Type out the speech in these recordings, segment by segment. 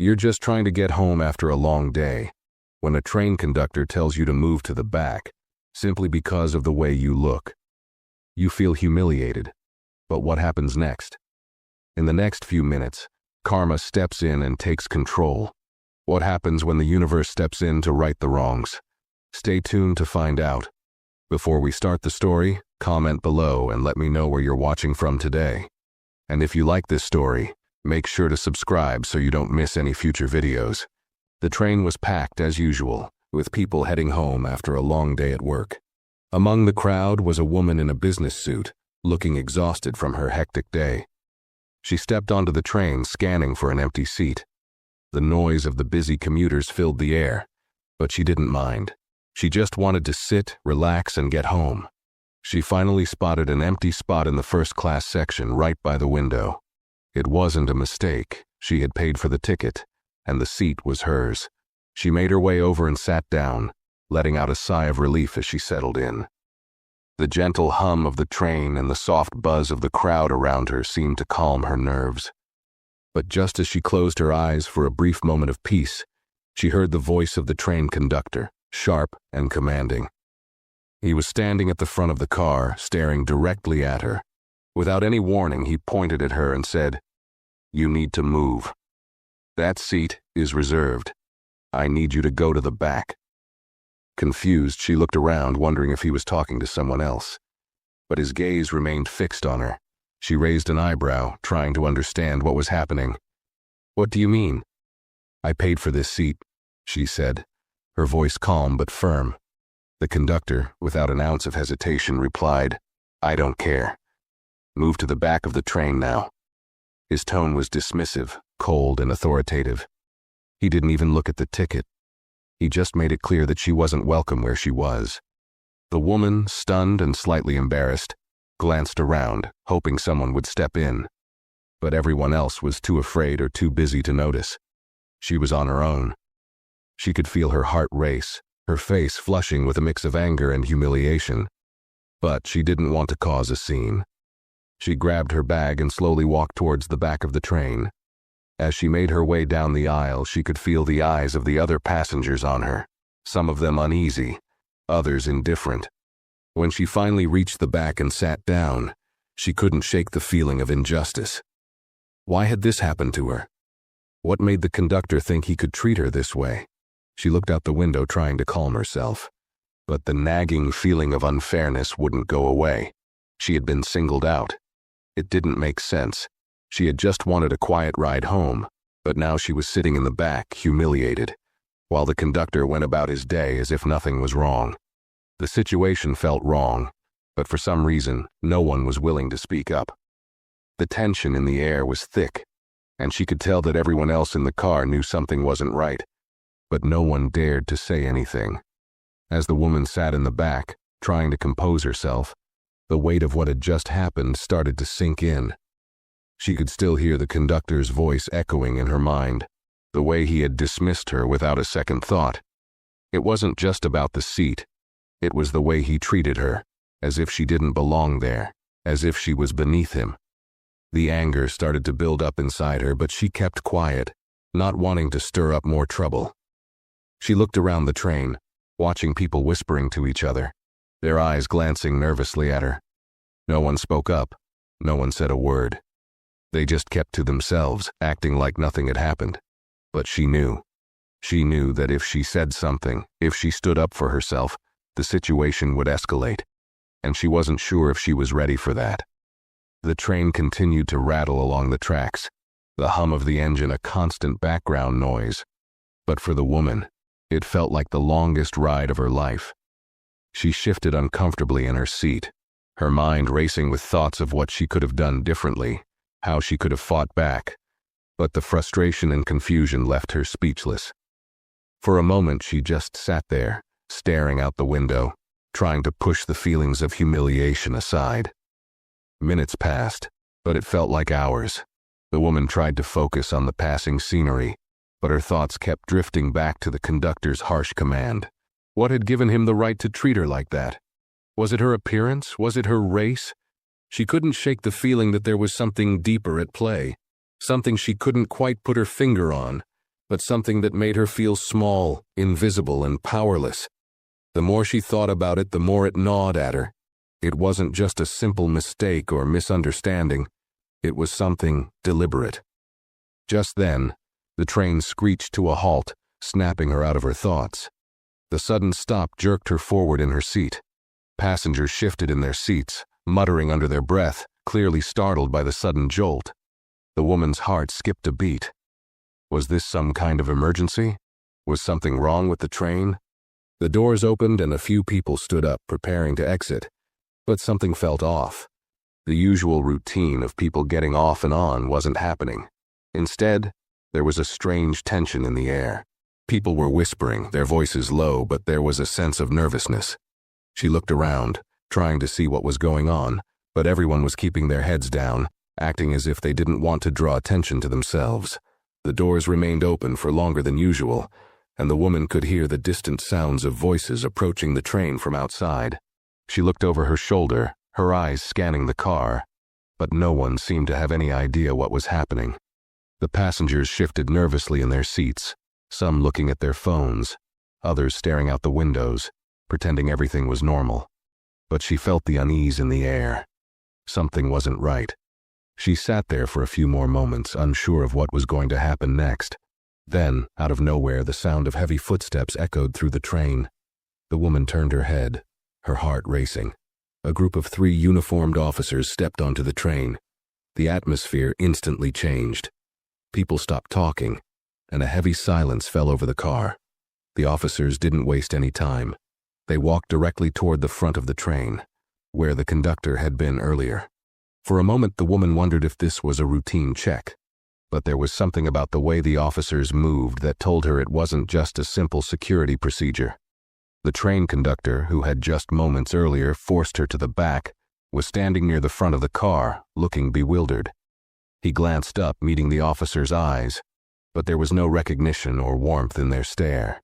You're just trying to get home after a long day, when a train conductor tells you to move to the back, simply because of the way you look. You feel humiliated. But what happens next? In the next few minutes, karma steps in and takes control. What happens when the universe steps in to right the wrongs? Stay tuned to find out. Before we start the story, comment below and let me know where you're watching from today. And if you like this story, make sure to subscribe so you don't miss any future videos. The train was packed as usual, with people heading home after a long day at work. Among the crowd was a woman in a business suit, looking exhausted from her hectic day. She stepped onto the train, scanning for an empty seat. The noise of the busy commuters filled the air, but she didn't mind. She just wanted to sit, relax, and get home. She finally spotted an empty spot in the first-class section right by the window. It wasn't a mistake. She had paid for the ticket, and the seat was hers. She made her way over and sat down, letting out a sigh of relief as she settled in. The gentle hum of the train and the soft buzz of the crowd around her seemed to calm her nerves. But just as she closed her eyes for a brief moment of peace, she heard the voice of the train conductor, sharp and commanding. He was standing at the front of the car, staring directly at her. Without any warning, he pointed at her and said, "You need to move. That seat is reserved. I need you to go to the back." Confused, she looked around, wondering if he was talking to someone else. But his gaze remained fixed on her. She raised an eyebrow, trying to understand what was happening. "What do you mean?" "I paid for this seat," she said, her voice calm but firm. The conductor, without an ounce of hesitation, replied, "I don't care. Move to the back of the train now." His tone was dismissive, cold, and authoritative. He didn't even look at the ticket. He just made it clear that she wasn't welcome where she was. The woman, stunned and slightly embarrassed, glanced around, hoping someone would step in. But everyone else was too afraid or too busy to notice. She was on her own. She could feel her heart race, her face flushing with a mix of anger and humiliation. But she didn't want to cause a scene. She grabbed her bag and slowly walked towards the back of the train. As she made her way down the aisle, she could feel the eyes of the other passengers on her, some of them uneasy, others indifferent. When she finally reached the back and sat down, she couldn't shake the feeling of injustice. Why had this happened to her? What made the conductor think he could treat her this way? She looked out the window, trying to calm herself. But the nagging feeling of unfairness wouldn't go away. She had been singled out. It didn't make sense. She had just wanted a quiet ride home, but now she was sitting in the back, humiliated, while the conductor went about his day as if nothing was wrong. The situation felt wrong, but for some reason, no one was willing to speak up. The tension in the air was thick, and she could tell that everyone else in the car knew something wasn't right, but no one dared to say anything. As the woman sat in the back, trying to compose herself, the weight of what had just happened started to sink in. She could still hear the conductor's voice echoing in her mind, the way he had dismissed her without a second thought. It wasn't just about the seat. It was the way he treated her, as if she didn't belong there, as if she was beneath him. The anger started to build up inside her, but she kept quiet, not wanting to stir up more trouble. She looked around the train, watching people whispering to each other, their eyes glancing nervously at her. No one spoke up. No one said a word. They just kept to themselves, acting like nothing had happened. But she knew. She knew that if she said something, if she stood up for herself, the situation would escalate. And she wasn't sure if she was ready for that. The train continued to rattle along the tracks, the hum of the engine a constant background noise. But for the woman, it felt like the longest ride of her life. She shifted uncomfortably in her seat, her mind racing with thoughts of what she could have done differently, how she could have fought back, but the frustration and confusion left her speechless. For a moment she just sat there, staring out the window, trying to push the feelings of humiliation aside. Minutes passed, but it felt like hours. The woman tried to focus on the passing scenery, but her thoughts kept drifting back to the conductor's harsh command. What had given him the right to treat her like that? Was it her appearance? Was it her race? She couldn't shake the feeling that there was something deeper at play, something she couldn't quite put her finger on, but something that made her feel small, invisible, and powerless. The more she thought about it, the more it gnawed at her. It wasn't just a simple mistake or misunderstanding. It was something deliberate. Just then, the train screeched to a halt, snapping her out of her thoughts. The sudden stop jerked her forward in her seat. Passengers shifted in their seats, muttering under their breath, clearly startled by the sudden jolt. The woman's heart skipped a beat. Was this some kind of emergency? Was something wrong with the train? The doors opened and a few people stood up, preparing to exit. But something felt off. The usual routine of people getting off and on wasn't happening. Instead, there was a strange tension in the air. People were whispering, their voices low, but there was a sense of nervousness. She looked around, trying to see what was going on, but everyone was keeping their heads down, acting as if they didn't want to draw attention to themselves. The doors remained open for longer than usual, and the woman could hear the distant sounds of voices approaching the train from outside. She looked over her shoulder, her eyes scanning the car, but no one seemed to have any idea what was happening. The passengers shifted nervously in their seats, some looking at their phones, others staring out the windows, pretending everything was normal. But she felt the unease in the air. Something wasn't right. She sat there for a few more moments, unsure of what was going to happen next. Then, out of nowhere, the sound of heavy footsteps echoed through the train. The woman turned her head, her heart racing. A group of 3 uniformed officers stepped onto the train. The atmosphere instantly changed. People stopped talking, and a heavy silence fell over the car. The officers didn't waste any time. They walked directly toward the front of the train, where the conductor had been earlier. For a moment, the woman wondered if this was a routine check, but there was something about the way the officers moved that told her it wasn't just a simple security procedure. The train conductor, who had just moments earlier forced her to the back, was standing near the front of the car, looking bewildered. He glanced up, meeting the officer's eyes, but there was no recognition or warmth in their stare.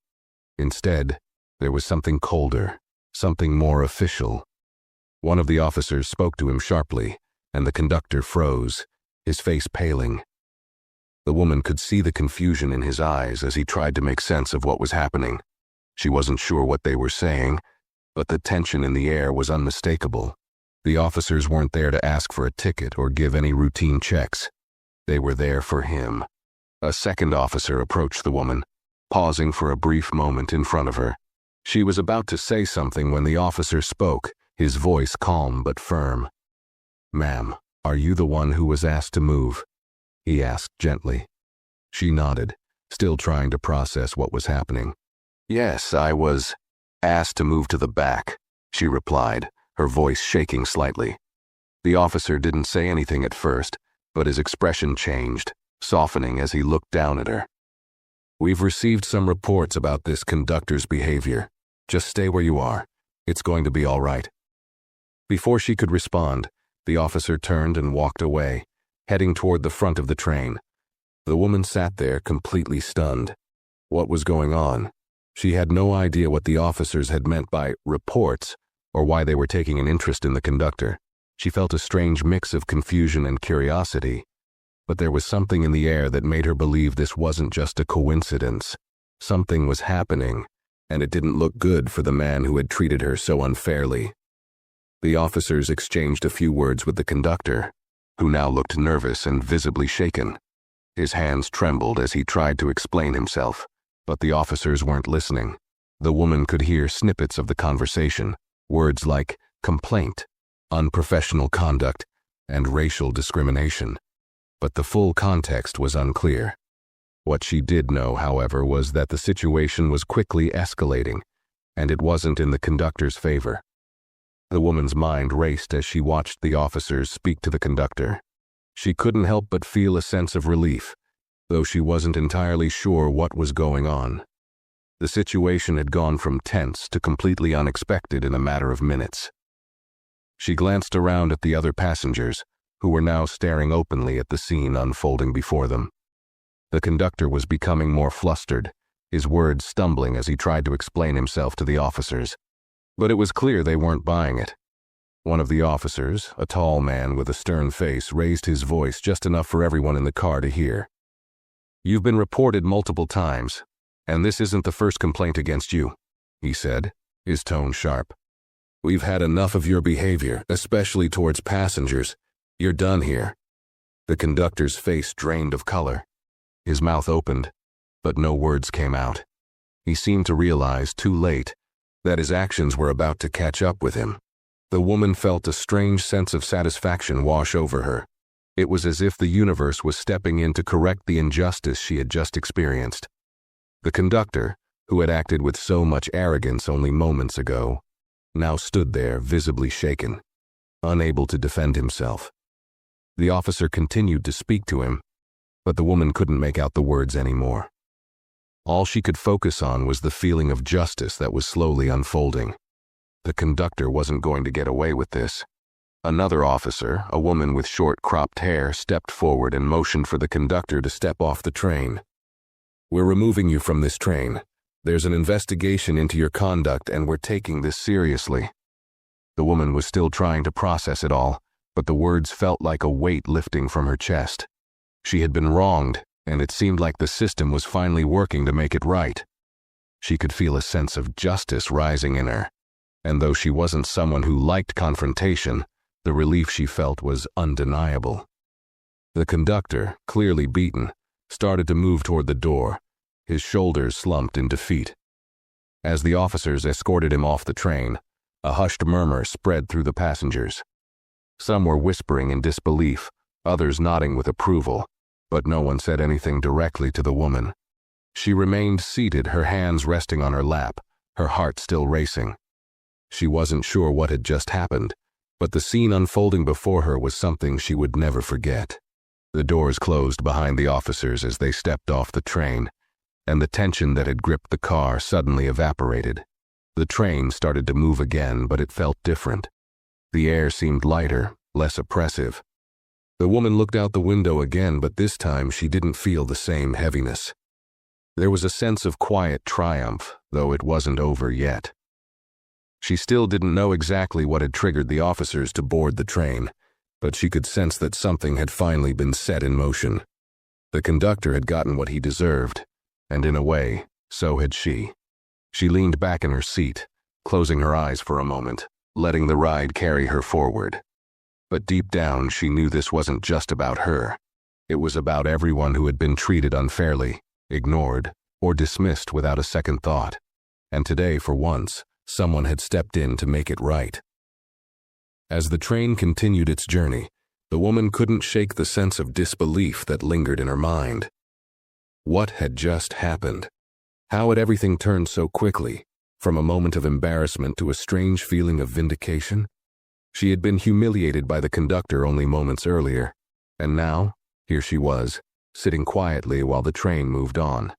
Instead, there was something colder, something more official. One of the officers spoke to him sharply, and the conductor froze, his face paling. The woman could see the confusion in his eyes as he tried to make sense of what was happening. She wasn't sure what they were saying, but the tension in the air was unmistakable. The officers weren't there to ask for a ticket or give any routine checks. They were there for him. A second officer approached the woman, pausing for a brief moment in front of her. She was about to say something when the officer spoke, his voice calm but firm. "Ma'am, are you the one who was asked to move?" he asked gently. She nodded, still trying to process what was happening. "Yes, I was asked to move to the back," she replied, her voice shaking slightly. The officer didn't say anything at first, but his expression changed, softening as he looked down at her. "We've received some reports about this conductor's behavior. Just stay where you are. It's going to be all right." Before she could respond, the officer turned and walked away, heading toward the front of the train. The woman sat there completely stunned. What was going on? She had no idea what the officers had meant by reports or why they were taking an interest in the conductor. She felt a strange mix of confusion and curiosity, but there was something in the air that made her believe this wasn't just a coincidence. Something was happening, and it didn't look good for the man who had treated her so unfairly. The officers exchanged a few words with the conductor, who now looked nervous and visibly shaken. His hands trembled as he tried to explain himself, but the officers weren't listening. The woman could hear snippets of the conversation, words like complaint, unprofessional conduct, and racial discrimination. But the full context was unclear. What she did know, however, was that the situation was quickly escalating, and it wasn't in the conductor's favor. The woman's mind raced as she watched the officers speak to the conductor. She couldn't help but feel a sense of relief, though she wasn't entirely sure what was going on. The situation had gone from tense to completely unexpected in a matter of minutes. She glanced around at the other passengers, who were now staring openly at the scene unfolding before them. The conductor was becoming more flustered, his words stumbling as he tried to explain himself to the officers. But it was clear they weren't buying it. One of the officers, a tall man with a stern face, raised his voice just enough for everyone in the car to hear. "You've been reported multiple times, and this isn't the first complaint against you," he said, his tone sharp. "We've had enough of your behavior, especially towards passengers. You're done here." The conductor's face drained of color. His mouth opened, but no words came out. He seemed to realize, too late, that his actions were about to catch up with him. The woman felt a strange sense of satisfaction wash over her. It was as if the universe was stepping in to correct the injustice she had just experienced. The conductor, who had acted with so much arrogance only moments ago, now stood there visibly shaken, unable to defend himself. The officer continued to speak to him, but the woman couldn't make out the words anymore. All she could focus on was the feeling of justice that was slowly unfolding. The conductor wasn't going to get away with this. Another officer, a woman with short cropped hair, stepped forward and motioned for the conductor to step off the train. "We're removing you from this train. There's an investigation into your conduct and we're taking this seriously." The woman was still trying to process it all, but the words felt like a weight lifting from her chest. She had been wronged, and it seemed like the system was finally working to make it right. She could feel a sense of justice rising in her, and though she wasn't someone who liked confrontation, the relief she felt was undeniable. The conductor, clearly beaten, started to move toward the door, his shoulders slumped in defeat. As the officers escorted him off the train, a hushed murmur spread through the passengers. Some were whispering in disbelief, others nodding with approval, but no one said anything directly to the woman. She remained seated, her hands resting on her lap, her heart still racing. She wasn't sure what had just happened, but the scene unfolding before her was something she would never forget. The doors closed behind the officers as they stepped off the train, and the tension that had gripped the car suddenly evaporated. The train started to move again, but it felt different. The air seemed lighter, less oppressive. The woman looked out the window again, but this time she didn't feel the same heaviness. There was a sense of quiet triumph, though it wasn't over yet. She still didn't know exactly what had triggered the officers to board the train, but she could sense that something had finally been set in motion. The conductor had gotten what he deserved, and in a way, so had she. She leaned back in her seat, closing her eyes for a moment, letting the ride carry her forward. But deep down, she knew this wasn't just about her. It was about everyone who had been treated unfairly, ignored, or dismissed without a second thought. And today, for once, someone had stepped in to make it right. As the train continued its journey, the woman couldn't shake the sense of disbelief that lingered in her mind. What had just happened? How had everything turned so quickly, from a moment of embarrassment to a strange feeling of vindication? She had been humiliated by the conductor only moments earlier, and now, here she was, sitting quietly while the train moved on.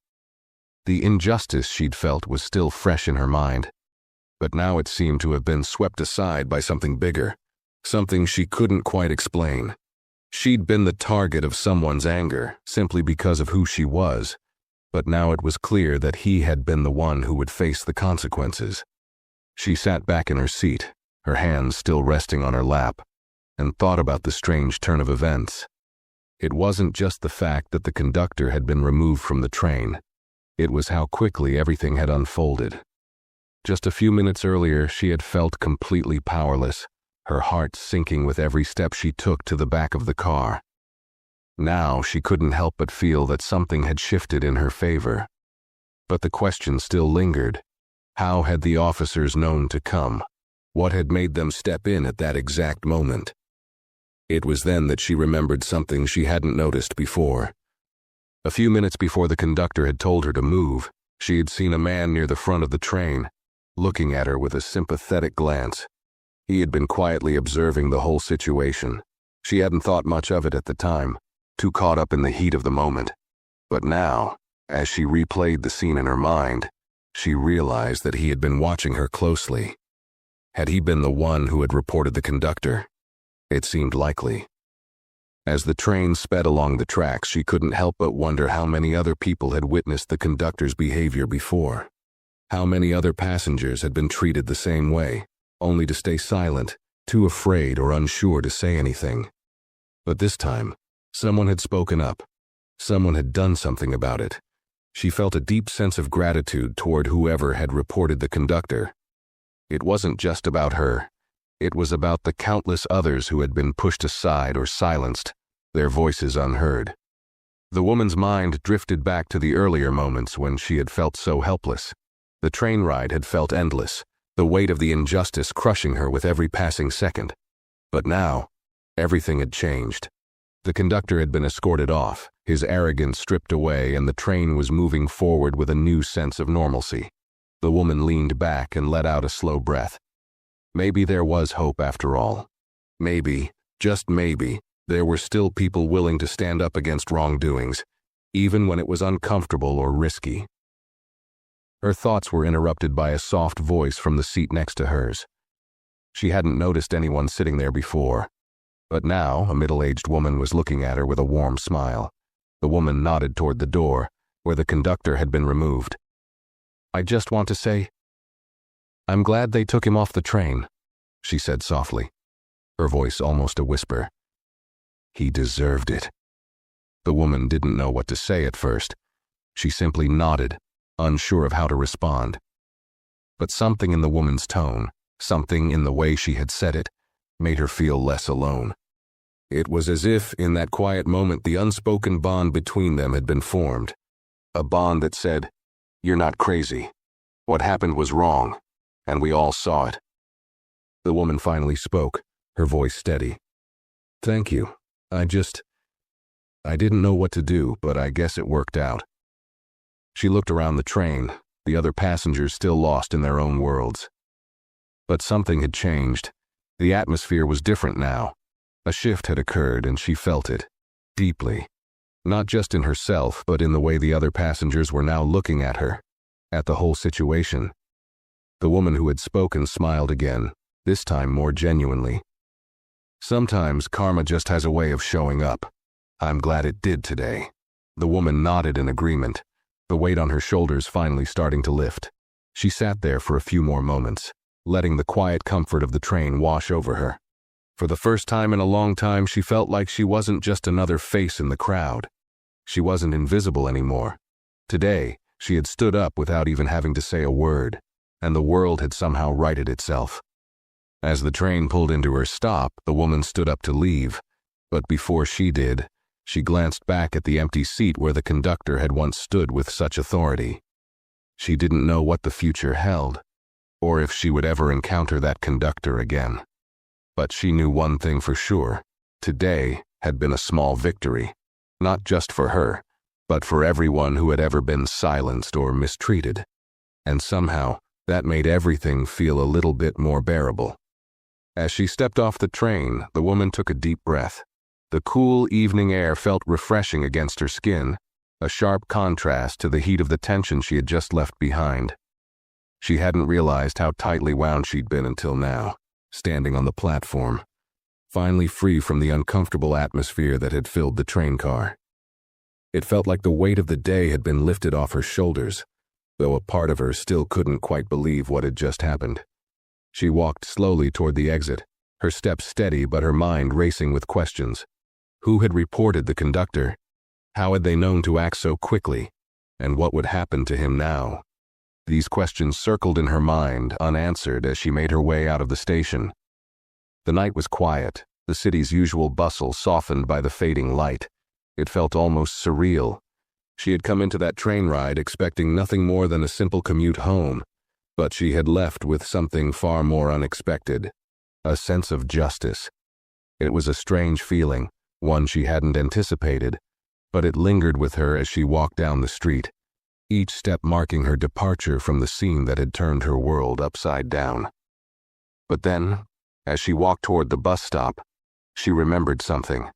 The injustice she'd felt was still fresh in her mind, but now it seemed to have been swept aside by something bigger, something she couldn't quite explain. She'd been the target of someone's anger simply because of who she was, but now it was clear that he had been the one who would face the consequences. She sat back in her seat, her hands still resting on her lap, and thought about the strange turn of events. It wasn't just the fact that the conductor had been removed from the train. It was how quickly everything had unfolded. Just a few minutes earlier, she had felt completely powerless, her heart sinking with every step she took to the back of the car. Now she couldn't help but feel that something had shifted in her favor. But the question still lingered. How had the officers known to come? What had made them step in at that exact moment? It was then that she remembered something she hadn't noticed before. A few minutes before the conductor had told her to move, she had seen a man near the front of the train, looking at her with a sympathetic glance. He had been quietly observing the whole situation. She hadn't thought much of it at the time, too caught up in the heat of the moment. But now, as she replayed the scene in her mind, she realized that he had been watching her closely. Had he been the one who had reported the conductor? It seemed likely. As the train sped along the tracks, she couldn't help but wonder how many other people had witnessed the conductor's behavior before. How many other passengers had been treated the same way, only to stay silent, too afraid or unsure to say anything. But this time, someone had spoken up. Someone had done something about it. She felt a deep sense of gratitude toward whoever had reported the conductor. It wasn't just about her. It was about the countless others who had been pushed aside or silenced, their voices unheard. The woman's mind drifted back to the earlier moments when she had felt so helpless. The train ride had felt endless, the weight of the injustice crushing her with every passing second. But now, everything had changed. The conductor had been escorted off, his arrogance stripped away, and the train was moving forward with a new sense of normalcy. The woman leaned back and let out a slow breath. Maybe there was hope after all. Maybe, just maybe, there were still people willing to stand up against wrongdoings, even when it was uncomfortable or risky. Her thoughts were interrupted by a soft voice from the seat next to hers. She hadn't noticed anyone sitting there before, but now a middle-aged woman was looking at her with a warm smile. The woman nodded toward the door, where the conductor had been removed. "I just want to say, I'm glad they took him off the train," she said softly, her voice almost a whisper. "He deserved it." The woman didn't know what to say at first. She simply nodded, unsure of how to respond. But something in the woman's tone, something in the way she had said it, made her feel less alone. It was as if, in that quiet moment, the unspoken bond between them had been formed. A bond that said, "You're not crazy. What happened was wrong, and we all saw it." The woman finally spoke, her voice steady. "Thank you. I didn't know what to do, but I guess it worked out." She looked around the train, the other passengers still lost in their own worlds. But something had changed. The atmosphere was different now. A shift had occurred, and she felt it, deeply. Not just in herself, but in the way the other passengers were now looking at her, at the whole situation. The woman who had spoken smiled again, this time more genuinely. "Sometimes karma just has a way of showing up. I'm glad it did today." The woman nodded in agreement, the weight on her shoulders finally starting to lift. She sat there for a few more moments, letting the quiet comfort of the train wash over her. For the first time in a long time, she felt like she wasn't just another face in the crowd. She wasn't invisible anymore. Today, she had stood up without even having to say a word, and the world had somehow righted itself. As the train pulled into her stop, the woman stood up to leave, but before she did, she glanced back at the empty seat where the conductor had once stood with such authority. She didn't know what the future held, or if she would ever encounter that conductor again. But she knew one thing for sure. Today had been a small victory, not just for her, but for everyone who had ever been silenced or mistreated. And somehow, that made everything feel a little bit more bearable. As she stepped off the train, the woman took a deep breath. The cool evening air felt refreshing against her skin, a sharp contrast to the heat of the tension she had just left behind. She hadn't realized how tightly wound she'd been until now, standing on the platform, finally free from the uncomfortable atmosphere that had filled the train car. It felt like the weight of the day had been lifted off her shoulders, though a part of her still couldn't quite believe what had just happened. She walked slowly toward the exit, her steps steady but her mind racing with questions. Who had reported the conductor? How had they known to act so quickly? And what would happen to him now? These questions circled in her mind, unanswered, as she made her way out of the station. The night was quiet, the city's usual bustle softened by the fading light. It felt almost surreal. She had come into that train ride expecting nothing more than a simple commute home, but she had left with something far more unexpected, a sense of justice. It was a strange feeling, one she hadn't anticipated, but it lingered with her as she walked down the street, each step marking her departure from the scene that had turned her world upside down. But then, as she walked toward the bus stop, she remembered something.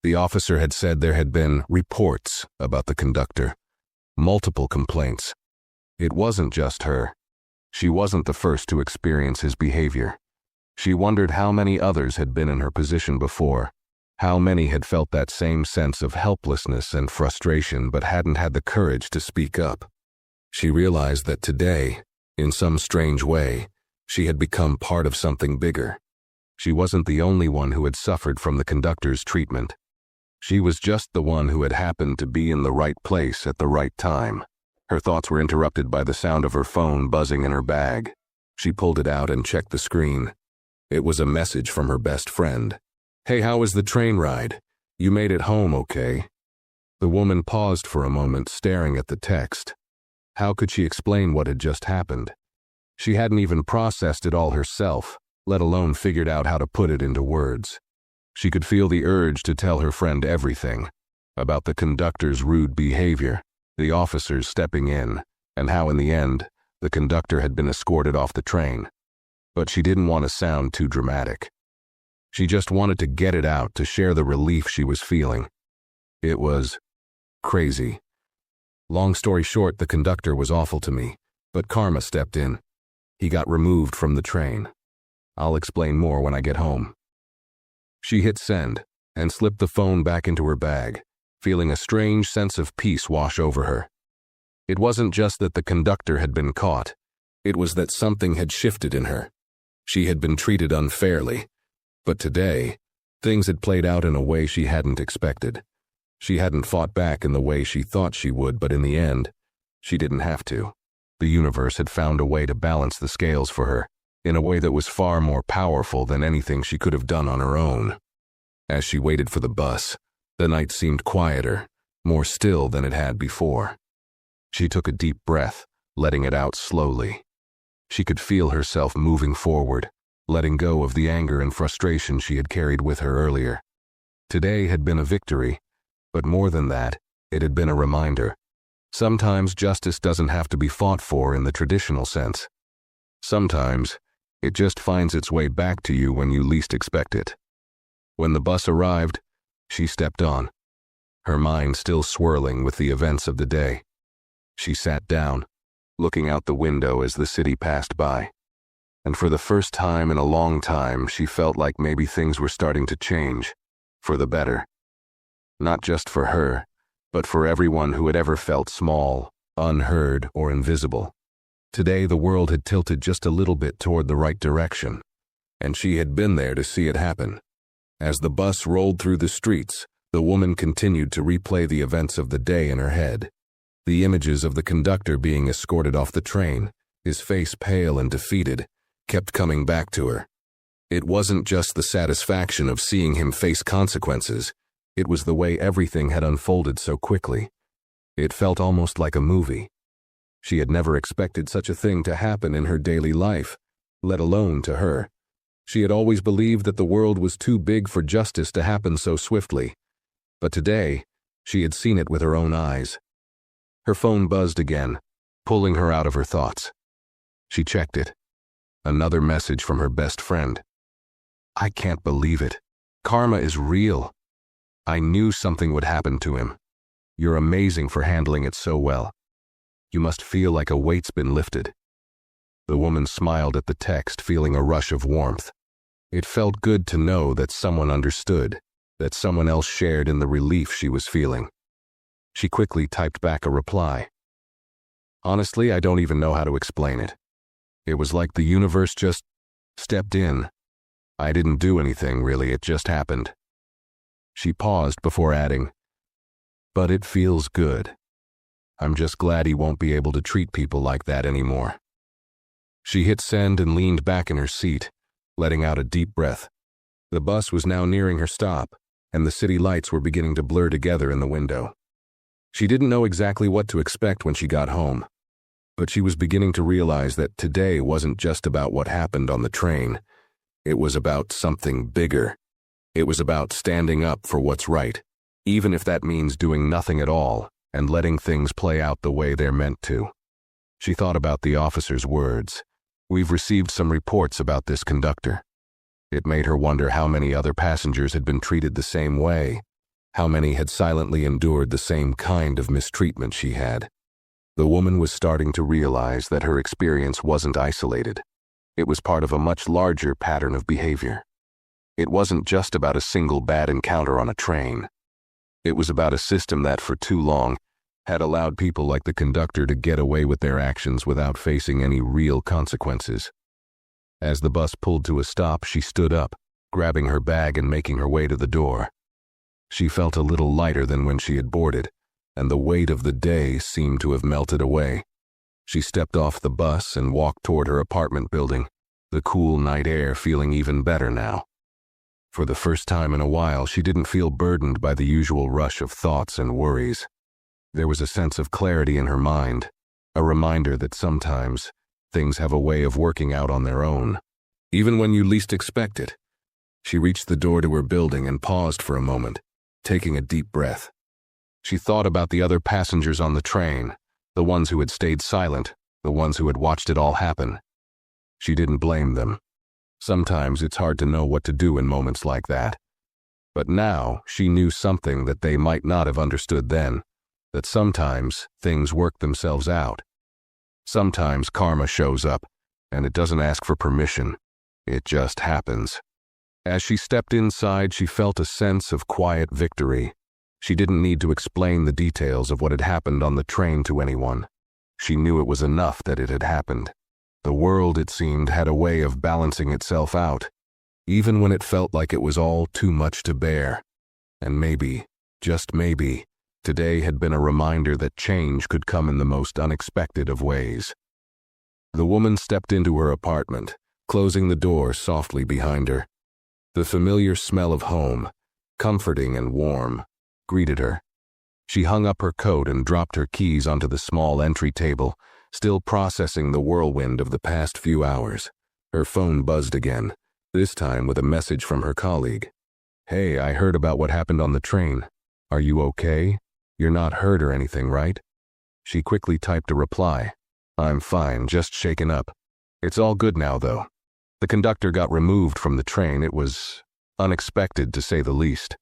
The officer had said there had been reports about the conductor, multiple complaints. It wasn't just her. She wasn't the first to experience his behavior. She wondered how many others had been in her position before, how many had felt that same sense of helplessness and frustration but hadn't had the courage to speak up. She realized that today, in some strange way, she had become part of something bigger. She wasn't the only one who had suffered from the conductor's treatment. She was just the one who had happened to be in the right place at the right time. Her thoughts were interrupted by the sound of her phone buzzing in her bag. She pulled it out and checked the screen. It was a message from her best friend. "Hey, how was the train ride? You made it home, okay?" The woman paused for a moment, staring at the text. How could she explain what had just happened? She hadn't even processed it all herself, let alone figured out how to put it into words. She could feel the urge to tell her friend everything, about the conductor's rude behavior, the officers stepping in, and how in the end, the conductor had been escorted off the train. But she didn't want to sound too dramatic. She just wanted to get it out, to share the relief she was feeling. It was crazy. Long story short, the conductor was awful to me, but karma stepped in. He got removed from the train. I'll explain more when I get home. She hit send and slipped the phone back into her bag, feeling a strange sense of peace wash over her. It wasn't just that the conductor had been caught. It was that something had shifted in her. She had been treated unfairly. But today, things had played out in a way she hadn't expected. She hadn't fought back in the way she thought she would, but in the end, she didn't have to. The universe had found a way to balance the scales for her, in a way that was far more powerful than anything she could have done on her own. As she waited for the bus, the night seemed quieter, more still than it had before. She took a deep breath, letting it out slowly. She could feel herself moving forward, letting go of the anger and frustration she had carried with her earlier. Today had been a victory, but more than that, it had been a reminder. Sometimes justice doesn't have to be fought for in the traditional sense. Sometimes, it just finds its way back to you when you least expect it. When the bus arrived, she stepped on, her mind still swirling with the events of the day. She sat down, looking out the window as the city passed by. And for the first time in a long time, she felt like maybe things were starting to change, for the better. Not just for her, but for everyone who had ever felt small, unheard, or invisible. Today the world had tilted just a little bit toward the right direction, and she had been there to see it happen. As the bus rolled through the streets, the woman continued to replay the events of the day in her head. The images of the conductor being escorted off the train, his face pale and defeated, kept coming back to her. It wasn't just the satisfaction of seeing him face consequences, it was the way everything had unfolded so quickly. It felt almost like a movie. She had never expected such a thing to happen in her daily life, let alone to her. She had always believed that the world was too big for justice to happen so swiftly. But today, she had seen it with her own eyes. Her phone buzzed again, pulling her out of her thoughts. She checked it. Another message from her best friend. "I can't believe it. Karma is real. I knew something would happen to him. You're amazing for handling it so well. You must feel like a weight's been lifted." The woman smiled at the text, feeling a rush of warmth. It felt good to know that someone understood, that someone else shared in the relief she was feeling. She quickly typed back a reply. "Honestly, I don't even know how to explain it. It was like the universe just stepped in. I didn't do anything, really, it just happened." She paused before adding, "But it feels good. I'm just glad he won't be able to treat people like that anymore." She hit send and leaned back in her seat, letting out a deep breath. The bus was now nearing her stop, and the city lights were beginning to blur together in the window. She didn't know exactly what to expect when she got home, but she was beginning to realize that today wasn't just about what happened on the train. It was about something bigger. It was about standing up for what's right, even if that means doing nothing at all and letting things play out the way they're meant to. She thought about the officer's words. "We've received some reports about this conductor." It made her wonder how many other passengers had been treated the same way, how many had silently endured the same kind of mistreatment she had. The woman was starting to realize that her experience wasn't isolated. It was part of a much larger pattern of behavior. It wasn't just about a single bad encounter on a train. It was about a system that, for too long, had allowed people like the conductor to get away with their actions without facing any real consequences. As the bus pulled to a stop, she stood up, grabbing her bag and making her way to the door. She felt a little lighter than when she had boarded, and the weight of the day seemed to have melted away. She stepped off the bus and walked toward her apartment building, the cool night air feeling even better now. For the first time in a while, she didn't feel burdened by the usual rush of thoughts and worries. There was a sense of clarity in her mind, a reminder that sometimes things have a way of working out on their own, even when you least expect it. She reached the door to her building and paused for a moment, taking a deep breath. She thought about the other passengers on the train, the ones who had stayed silent, the ones who had watched it all happen. She didn't blame them. Sometimes it's hard to know what to do in moments like that. But now she knew something that they might not have understood then, that sometimes things work themselves out. Sometimes karma shows up, and it doesn't ask for permission. It just happens. As she stepped inside, she felt a sense of quiet victory. She didn't need to explain the details of what had happened on the train to anyone. She knew it was enough that it had happened. The world, it seemed, had a way of balancing itself out, even when it felt like it was all too much to bear. And maybe, just maybe, today had been a reminder that change could come in the most unexpected of ways. The woman stepped into her apartment, closing the door softly behind her. The familiar smell of home, comforting and warm, greeted her. She hung up her coat and dropped her keys onto the small entry table, still processing the whirlwind of the past few hours. Her phone buzzed again, this time with a message from her colleague. "Hey, I heard about what happened on the train. Are you okay? You're not hurt or anything, right?" She quickly typed a reply. "I'm fine, just shaken up. It's all good now, though." The conductor got removed from the train. It was unexpected, to say the least.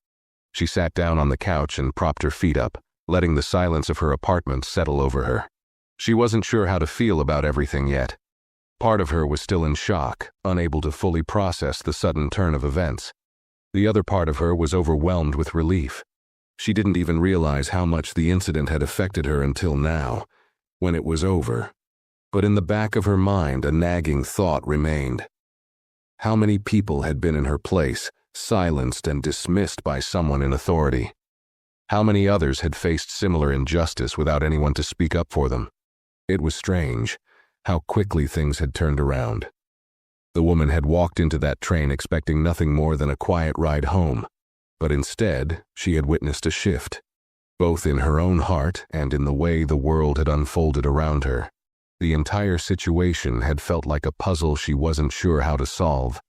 She sat down on the couch and propped her feet up, letting the silence of her apartment settle over her. She wasn't sure how to feel about everything yet. Part of her was still in shock, unable to fully process the sudden turn of events. The other part of her was overwhelmed with relief. She didn't even realize how much the incident had affected her until now, when it was over. But in the back of her mind, a nagging thought remained. How many people had been in her place, silenced and dismissed by someone in authority? How many others had faced similar injustice without anyone to speak up for them? It was strange how quickly things had turned around. The woman had walked into that train expecting nothing more than a quiet ride home, but instead she had witnessed a shift, both in her own heart and in the way the world had unfolded around her. The entire situation had felt like a puzzle she wasn't sure how to solve,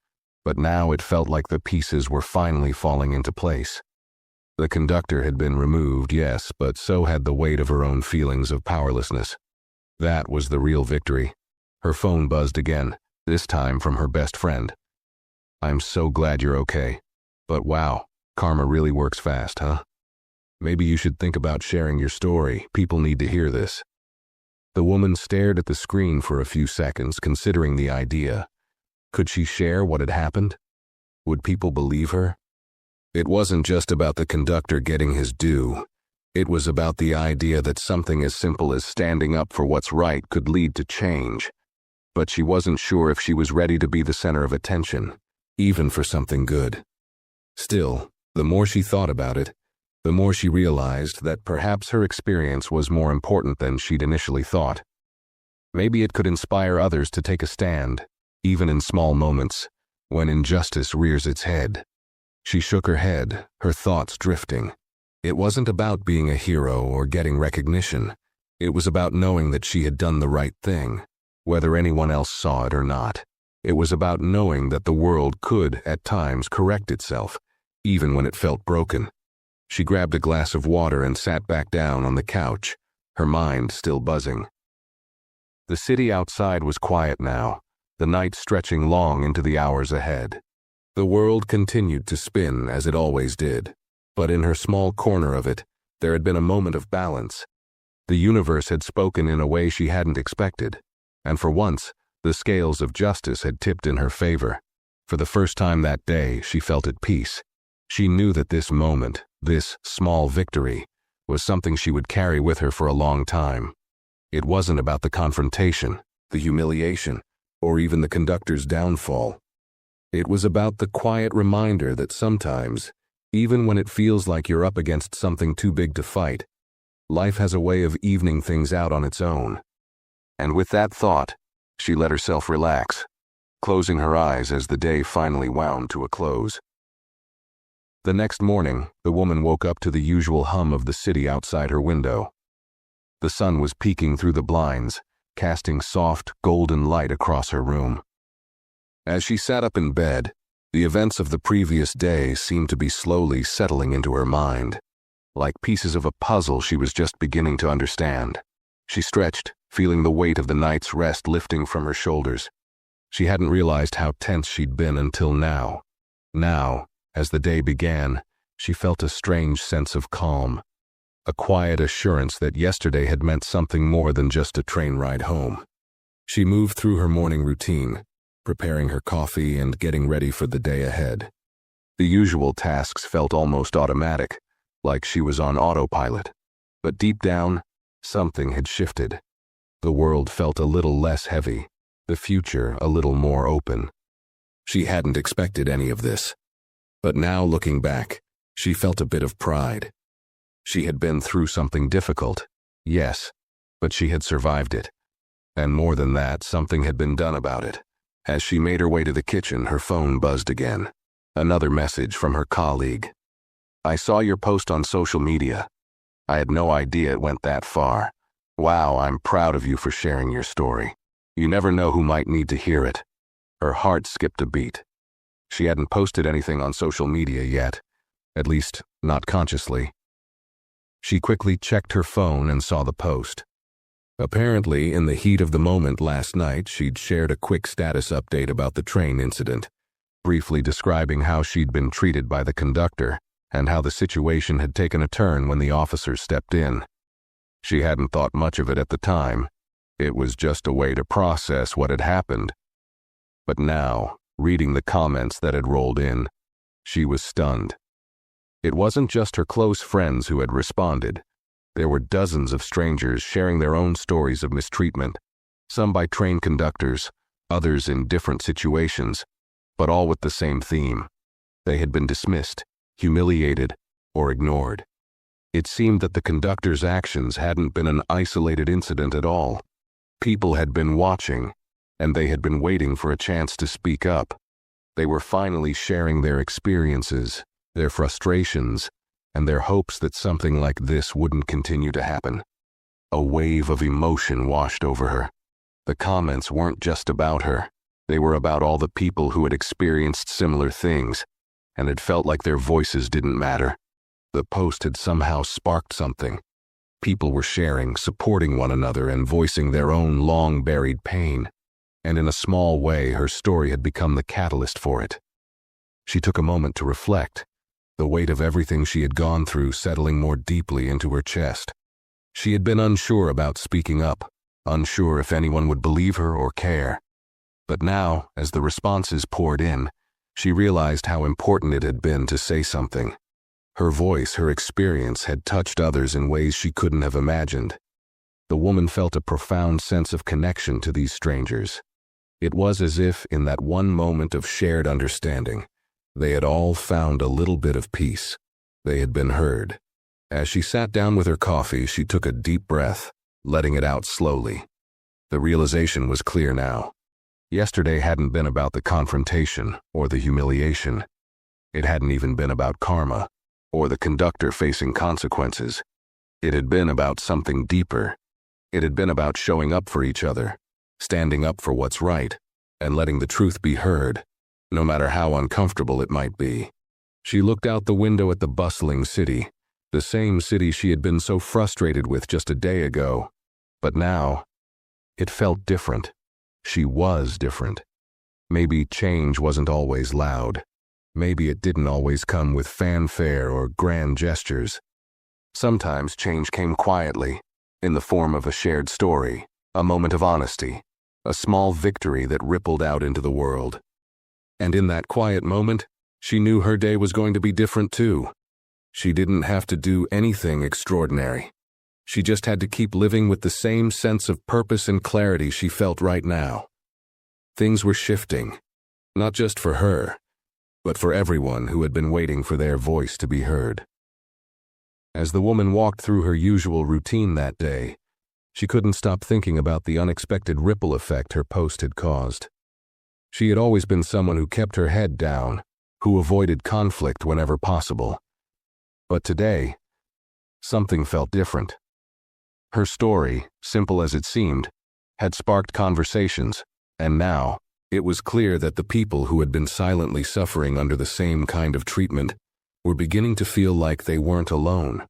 but now it felt like the pieces were finally falling into place. The conductor had been removed, yes, but so had the weight of her own feelings of powerlessness. That was the real victory. Her phone buzzed again, this time from her best friend. "I'm so glad you're okay. But wow, karma really works fast, huh? Maybe you should think about sharing your story. People need to hear this." The woman stared at the screen for a few seconds, considering the idea. Could she share what had happened? Would people believe her? It wasn't just about the conductor getting his due. It was about the idea that something as simple as standing up for what's right could lead to change. But she wasn't sure if she was ready to be the center of attention, even for something good. Still, the more she thought about it, the more she realized that perhaps her experience was more important than she'd initially thought. Maybe it could inspire others to take a stand, even in small moments, when injustice rears its head. She shook her head, her thoughts drifting. It wasn't about being a hero or getting recognition. It was about knowing that she had done the right thing, whether anyone else saw it or not. It was about knowing that the world could, at times, correct itself, even when it felt broken. She grabbed a glass of water and sat back down on the couch, her mind still buzzing. The city outside was quiet now, the night stretching long into the hours ahead. The world continued to spin as it always did, but in her small corner of it, there had been a moment of balance. The universe had spoken in a way she hadn't expected, and for once, the scales of justice had tipped in her favor. For the first time that day, she felt at peace. She knew that this moment, this small victory, was something she would carry with her for a long time. It wasn't about the confrontation, the humiliation, or even the conductor's downfall. It was about the quiet reminder that sometimes, Even when it feels like you're up against something too big to fight, life has a way of evening things out on its own. And with that thought, she let herself relax, closing her eyes as the day finally wound to a close. The next morning, the woman woke up to the usual hum of the city outside her window. The sun was peeking through the blinds, casting soft, golden light across her room. As she sat up in bed, the events of the previous day seemed to be slowly settling into her mind, like pieces of a puzzle she was just beginning to understand. She stretched, feeling the weight of the night's rest lifting from her shoulders. She hadn't realized how tense she'd been until now. Now, as the day began, she felt a strange sense of calm, a quiet assurance that yesterday had meant something more than just a train ride home. She moved through her morning routine, preparing her coffee and getting ready for the day ahead. The usual tasks felt almost automatic, like she was on autopilot. But deep down, something had shifted. The world felt a little less heavy, the future a little more open. She hadn't expected any of this. But now, looking back, she felt a bit of pride. She had been through something difficult, yes, but she had survived it. And more than that, something had been done about it. As she made her way to the kitchen, her phone buzzed again. Another message from her colleague. "I saw your post on social media. I had no idea it went that far. Wow, I'm proud of you for sharing your story. You never know who might need to hear it." Her heart skipped a beat. She hadn't posted anything on social media yet, at least not consciously. She quickly checked her phone and saw the post. Apparently, in the heat of the moment last night, she'd shared a quick status update about the train incident, briefly describing how she'd been treated by the conductor and how the situation had taken a turn when the officers stepped in. She hadn't thought much of it at the time. It was just a way to process what had happened. But now, reading the comments that had rolled in, she was stunned. It wasn't just her close friends who had responded. There were dozens of strangers sharing their own stories of mistreatment, some by train conductors, others in different situations, but all with the same theme. They had been dismissed, humiliated, or ignored. It seemed that the conductor's actions hadn't been an isolated incident at all. People had been watching, and they had been waiting for a chance to speak up. They were finally sharing their experiences, their frustrations, and their hopes that something like this wouldn't continue to happen. A wave of emotion washed over her. The comments weren't just about her. They were about all the people who had experienced similar things, and had felt like their voices didn't matter. The post had somehow sparked something. People were sharing, supporting one another, and voicing their own long-buried pain. And in a small way, her story had become the catalyst for it. She took a moment to reflect, the weight of everything she had gone through settling more deeply into her chest. She had been unsure about speaking up, unsure if anyone would believe her or care. But now, as the responses poured in, she realized how important it had been to say something. Her voice, her experience, had touched others in ways she couldn't have imagined. The woman felt a profound sense of connection to these strangers. It was as if, in that one moment of shared understanding, they had all found a little bit of peace. They had been heard. As she sat down with her coffee, she took a deep breath, letting it out slowly. The realization was clear now. Yesterday hadn't been about the confrontation or the humiliation. It hadn't even been about karma or the conductor facing consequences. It had been about something deeper. It had been about showing up for each other, standing up for what's right, and letting the truth be heard, no matter how uncomfortable it might be. She looked out the window at the bustling city, the same city she had been so frustrated with just a day ago. But now, it felt different. She was different. Maybe change wasn't always loud. Maybe it didn't always come with fanfare or grand gestures. Sometimes change came quietly, in the form of a shared story, a moment of honesty, a small victory that rippled out into the world. And in that quiet moment, she knew her day was going to be different too. She didn't have to do anything extraordinary. She just had to keep living with the same sense of purpose and clarity she felt right now. Things were shifting, not just for her, but for everyone who had been waiting for their voice to be heard. As the woman walked through her usual routine that day, she couldn't stop thinking about the unexpected ripple effect her post had caused. She had always been someone who kept her head down, who avoided conflict whenever possible. But today, something felt different. Her story, simple as it seemed, had sparked conversations, and now, it was clear that the people who had been silently suffering under the same kind of treatment were beginning to feel like they weren't alone.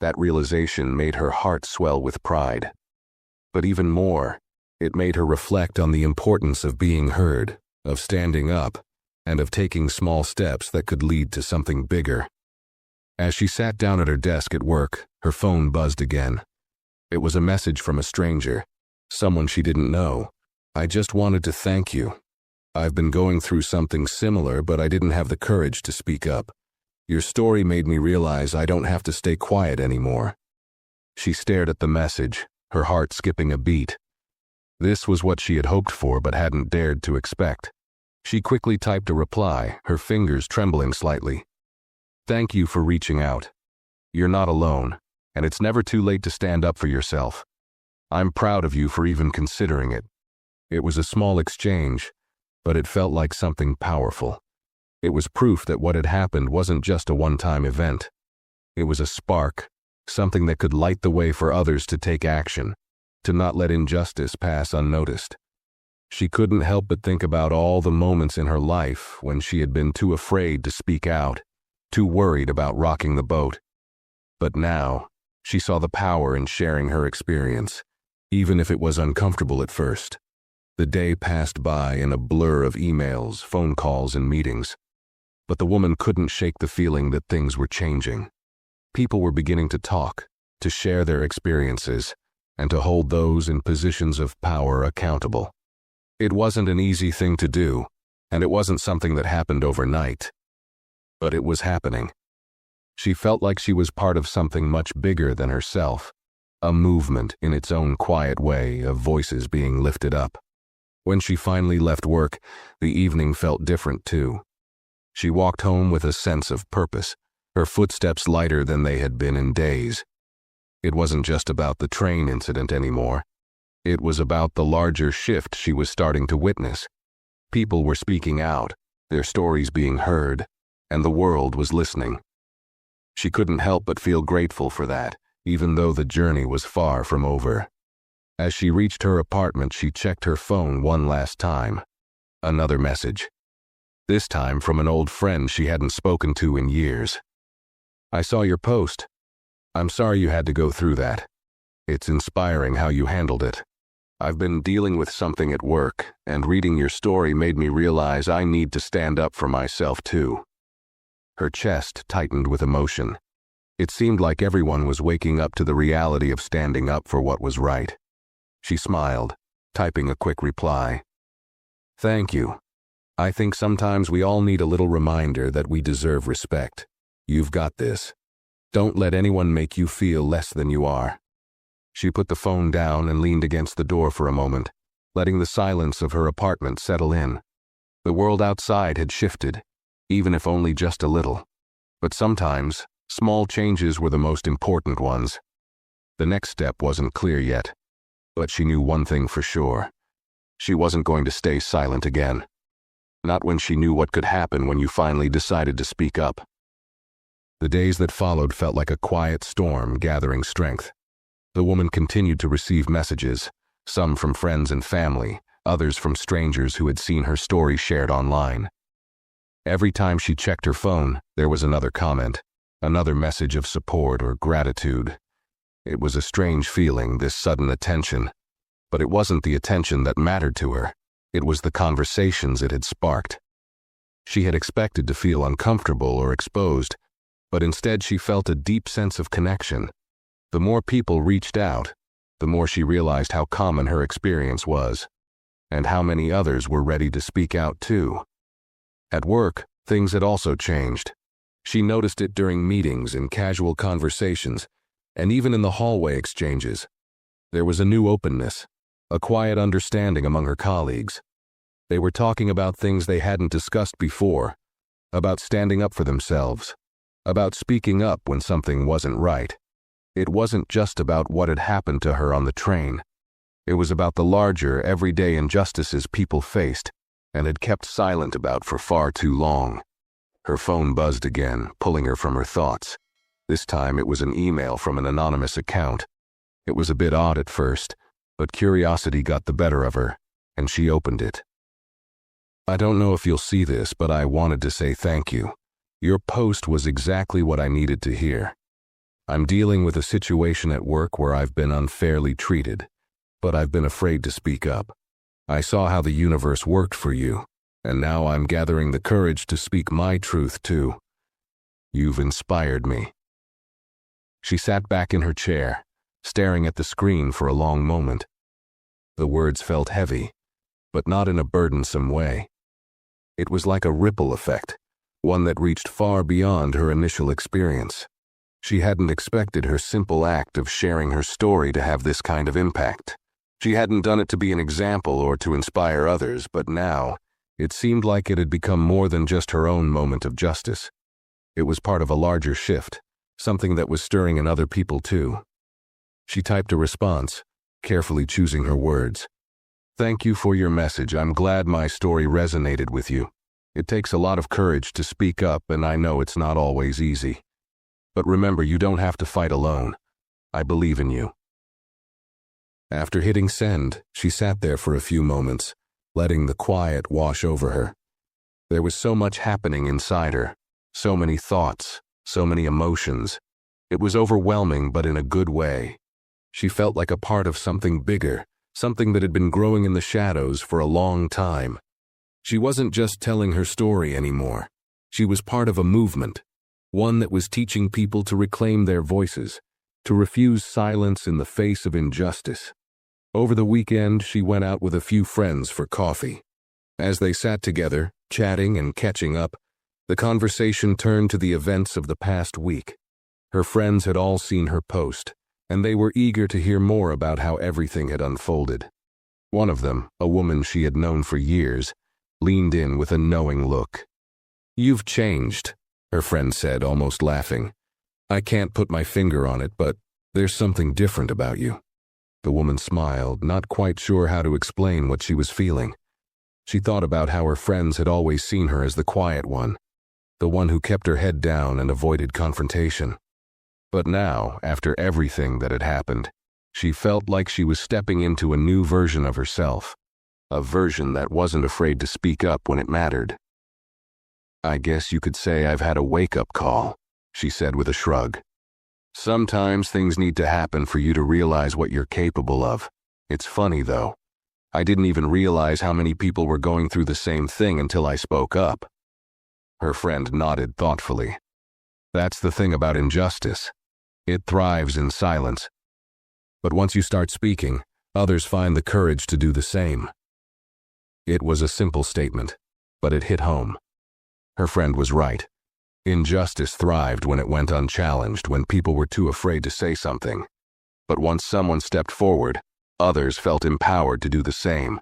That realization made her heart swell with pride. But even more, it made her reflect on the importance of being heard, of standing up, and of taking small steps that could lead to something bigger. As she sat down at her desk at work, her phone buzzed again. It was a message from a stranger, someone she didn't know. "I just wanted to thank you. I've been going through something similar, but I didn't have the courage to speak up. Your story made me realize I don't have to stay quiet anymore." She stared at the message, her heart skipping a beat. This was what she had hoped for but hadn't dared to expect. She quickly typed a reply, her fingers trembling slightly. "Thank you for reaching out. You're not alone, and it's never too late to stand up for yourself. I'm proud of you for even considering it." It was a small exchange, but it felt like something powerful. It was proof that what had happened wasn't just a one-time event. It was a spark, something that could light the way for others to take action, to not let injustice pass unnoticed. She couldn't help but think about all the moments in her life when she had been too afraid to speak out, too worried about rocking the boat. But now, she saw the power in sharing her experience, even if it was uncomfortable at first. The day passed by in a blur of emails, phone calls, and meetings. But the woman couldn't shake the feeling that things were changing. People were beginning to talk, to share their experiences, and to hold those in positions of power accountable. It wasn't an easy thing to do, and it wasn't something that happened overnight. But it was happening. She felt like she was part of something much bigger than herself, a movement in its own quiet way of voices being lifted up. When she finally left work, the evening felt different too. She walked home with a sense of purpose, her footsteps lighter than they had been in days. It wasn't just about the train incident anymore. It was about the larger shift she was starting to witness. People were speaking out, their stories being heard, and the world was listening. She couldn't help but feel grateful for that, even though the journey was far from over. As she reached her apartment, she checked her phone one last time. Another message. This time from an old friend she hadn't spoken to in years. "I saw your post. I'm sorry you had to go through that. It's inspiring how you handled it. I've been dealing with something at work, and reading your story made me realize I need to stand up for myself too." Her chest tightened with emotion. It seemed like everyone was waking up to the reality of standing up for what was right. She smiled, typing a quick reply. "Thank you. I think sometimes we all need a little reminder that we deserve respect. You've got this. Don't let anyone make you feel less than you are." She put the phone down and leaned against the door for a moment, letting the silence of her apartment settle in. The world outside had shifted, even if only just a little. But sometimes, small changes were the most important ones. The next step wasn't clear yet, but she knew one thing for sure. She wasn't going to stay silent again. Not when she knew what could happen when you finally decided to speak up. The days that followed felt like a quiet storm gathering strength. The woman continued to receive messages, some from friends and family, others from strangers who had seen her story shared online. Every time she checked her phone, there was another comment, another message of support or gratitude. It was a strange feeling, this sudden attention. But it wasn't the attention that mattered to her. It was the conversations it had sparked. She had expected to feel uncomfortable or exposed, but instead she felt a deep sense of connection. The more people reached out, the more she realized how common her experience was, and how many others were ready to speak out too. At work, things had also changed. She noticed it during meetings and casual conversations, and even in the hallway exchanges. There was a new openness, a quiet understanding among her colleagues. They were talking about things they hadn't discussed before, about standing up for themselves, about speaking up when something wasn't right. It wasn't just about what had happened to her on the train. It was about the larger, everyday injustices people faced and had kept silent about for far too long. Her phone buzzed again, pulling her from her thoughts. This time it was an email from an anonymous account. It was a bit odd at first, but curiosity got the better of her, and she opened it. "I don't know if you'll see this, but I wanted to say thank you. Your post was exactly what I needed to hear. I'm dealing with a situation at work where I've been unfairly treated, but I've been afraid to speak up. I saw how the universe worked for you, and now I'm gathering the courage to speak my truth too. You've inspired me." She sat back in her chair, staring at the screen for a long moment. The words felt heavy, but not in a burdensome way. It was like a ripple effect, one that reached far beyond her initial experience. She hadn't expected her simple act of sharing her story to have this kind of impact. She hadn't done it to be an example or to inspire others, but now, it seemed like it had become more than just her own moment of justice. It was part of a larger shift, something that was stirring in other people too. She typed a response, carefully choosing her words. "Thank you for your message. I'm glad my story resonated with you. It takes a lot of courage to speak up, and I know it's not always easy. But remember, you don't have to fight alone. I believe in you." After hitting send, she sat there for a few moments, letting the quiet wash over her. There was so much happening inside her, so many thoughts, so many emotions. It was overwhelming, but in a good way. She felt like a part of something bigger, something that had been growing in the shadows for a long time. She wasn't just telling her story anymore. She was part of a movement, one that was teaching people to reclaim their voices, to refuse silence in the face of injustice. Over the weekend, she went out with a few friends for coffee. As they sat together, chatting and catching up, the conversation turned to the events of the past week. Her friends had all seen her post, and they were eager to hear more about how everything had unfolded. One of them, a woman she had known for years, leaned in with a knowing look. "You've changed," her friend said, almost laughing. "I can't put my finger on it, but there's something different about you." The woman smiled, not quite sure how to explain what she was feeling. She thought about how her friends had always seen her as the quiet one, the one who kept her head down and avoided confrontation. But now, after everything that had happened, she felt like she was stepping into a new version of herself, a version that wasn't afraid to speak up when it mattered. "I guess you could say I've had a wake-up call," she said with a shrug. "Sometimes things need to happen for you to realize what you're capable of. It's funny, though. I didn't even realize how many people were going through the same thing until I spoke up." Her friend nodded thoughtfully. "That's the thing about injustice. It thrives in silence. But once you start speaking, others find the courage to do the same." It was a simple statement, but it hit home. Her friend was right. Injustice thrived when it went unchallenged, when people were too afraid to say something. But once someone stepped forward, others felt empowered to do the same.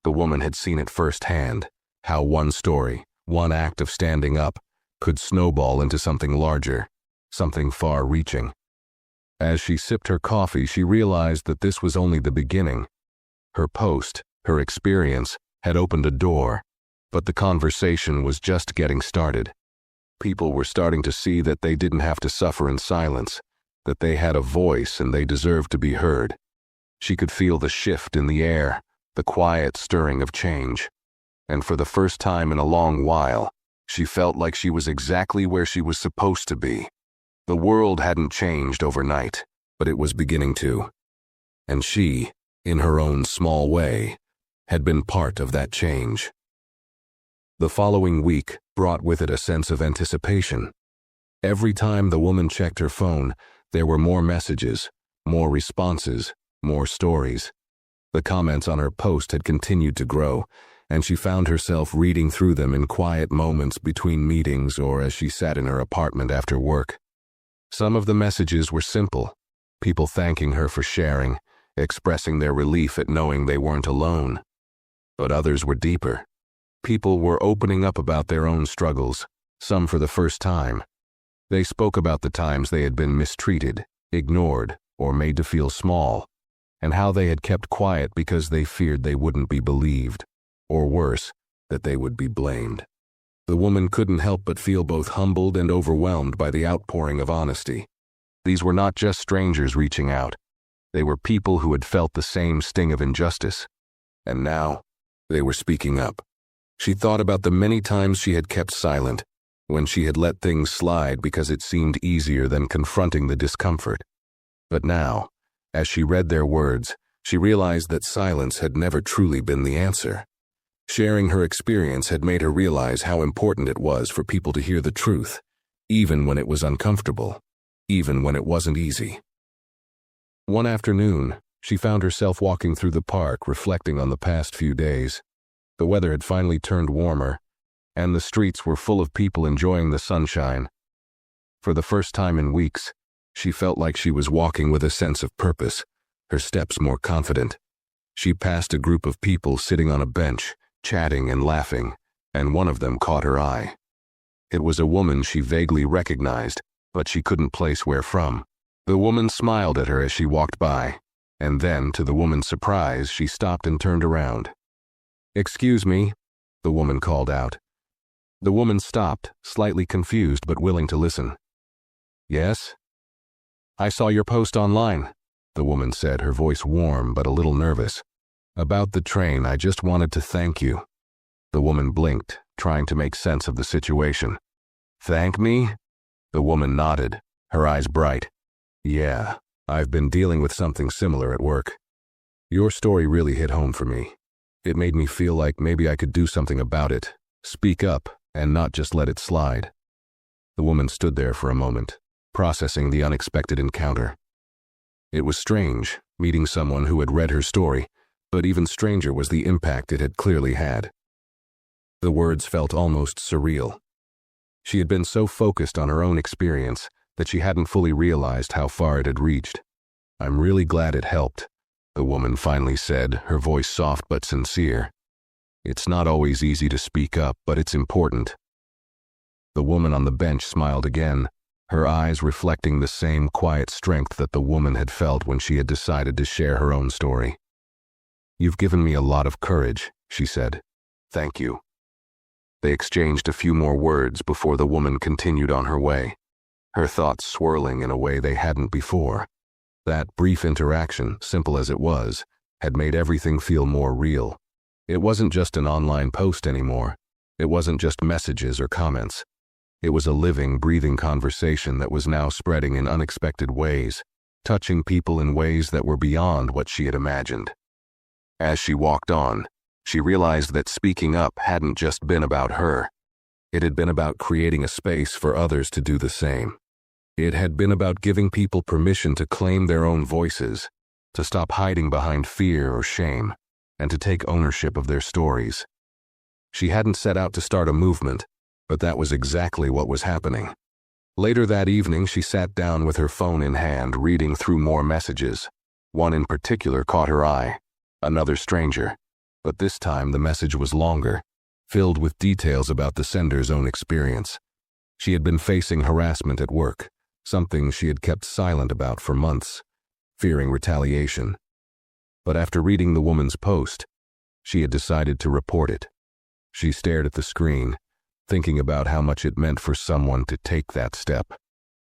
The woman had seen it firsthand, how one story, one act of standing up, could snowball into something larger, something far-reaching. As she sipped her coffee, she realized that this was only the beginning. Her post, her experience, had opened a door, but the conversation was just getting started. People were starting to see that they didn't have to suffer in silence, that they had a voice and they deserved to be heard. She could feel the shift in the air, the quiet stirring of change. And for the first time in a long while, she felt like she was exactly where she was supposed to be. The world hadn't changed overnight, but it was beginning to. And she, in her own small way, had been part of that change. The following week brought with it a sense of anticipation. Every time the woman checked her phone, there were more messages, more responses, more stories. The comments on her post had continued to grow, and she found herself reading through them in quiet moments between meetings or as she sat in her apartment after work. Some of the messages were simple, people thanking her for sharing, expressing their relief at knowing they weren't alone. But others were deeper. People were opening up about their own struggles, some for the first time. They spoke about the times they had been mistreated, ignored, or made to feel small, and how they had kept quiet because they feared they wouldn't be believed, or worse, that they would be blamed. The woman couldn't help but feel both humbled and overwhelmed by the outpouring of honesty. These were not just strangers reaching out. They were people who had felt the same sting of injustice, and now they were speaking up. She thought about the many times she had kept silent, when she had let things slide because it seemed easier than confronting the discomfort. But now, as she read their words, she realized that silence had never truly been the answer. Sharing her experience had made her realize how important it was for people to hear the truth, even when it was uncomfortable, even when it wasn't easy. One afternoon, she found herself walking through the park, reflecting on the past few days. The weather had finally turned warmer, and the streets were full of people enjoying the sunshine. For the first time in weeks, she felt like she was walking with a sense of purpose, her steps more confident. She passed a group of people sitting on a bench, chatting and laughing, and one of them caught her eye. It was a woman she vaguely recognized, but she couldn't place where from. The woman smiled at her as she walked by, and then, to the woman's surprise, she stopped and turned around. "Excuse me," the woman called out. The woman stopped, slightly confused but willing to listen. "Yes?" "I saw your post online," the woman said, her voice warm but a little nervous. "About the train, I just wanted to thank you." The woman blinked, trying to make sense of the situation. "Thank me?" The woman nodded, her eyes bright. "Yeah, I've been dealing with something similar at work. Your story really hit home for me. It made me feel like maybe I could do something about it, speak up, and not just let it slide." The woman stood there for a moment, processing the unexpected encounter. It was strange, meeting someone who had read her story, but even stranger was the impact it had clearly had. The words felt almost surreal. She had been so focused on her own experience that she hadn't fully realized how far it had reached. "I'm really glad it helped," the woman finally said, her voice soft but sincere. "It's not always easy to speak up, but it's important." The woman on the bench smiled again, her eyes reflecting the same quiet strength that the woman had felt when she had decided to share her own story. "You've given me a lot of courage," she said. "Thank you." They exchanged a few more words before the woman continued on her way, her thoughts swirling in a way they hadn't before. That brief interaction, simple as it was, had made everything feel more real. It wasn't just an online post anymore. It wasn't just messages or comments. It was a living, breathing conversation that was now spreading in unexpected ways, touching people in ways that were beyond what she had imagined. As she walked on, she realized that speaking up hadn't just been about her. It had been about creating a space for others to do the same. It had been about giving people permission to claim their own voices, to stop hiding behind fear or shame, and to take ownership of their stories. She hadn't set out to start a movement, but that was exactly what was happening. Later that evening, she sat down with her phone in hand, reading through more messages. One in particular caught her eye, another stranger, but this time the message was longer, filled with details about the sender's own experience. She had been facing harassment at work, something she had kept silent about for months, fearing retaliation. But after reading the woman's post, she had decided to report it. She stared at the screen, thinking about how much it meant for someone to take that step.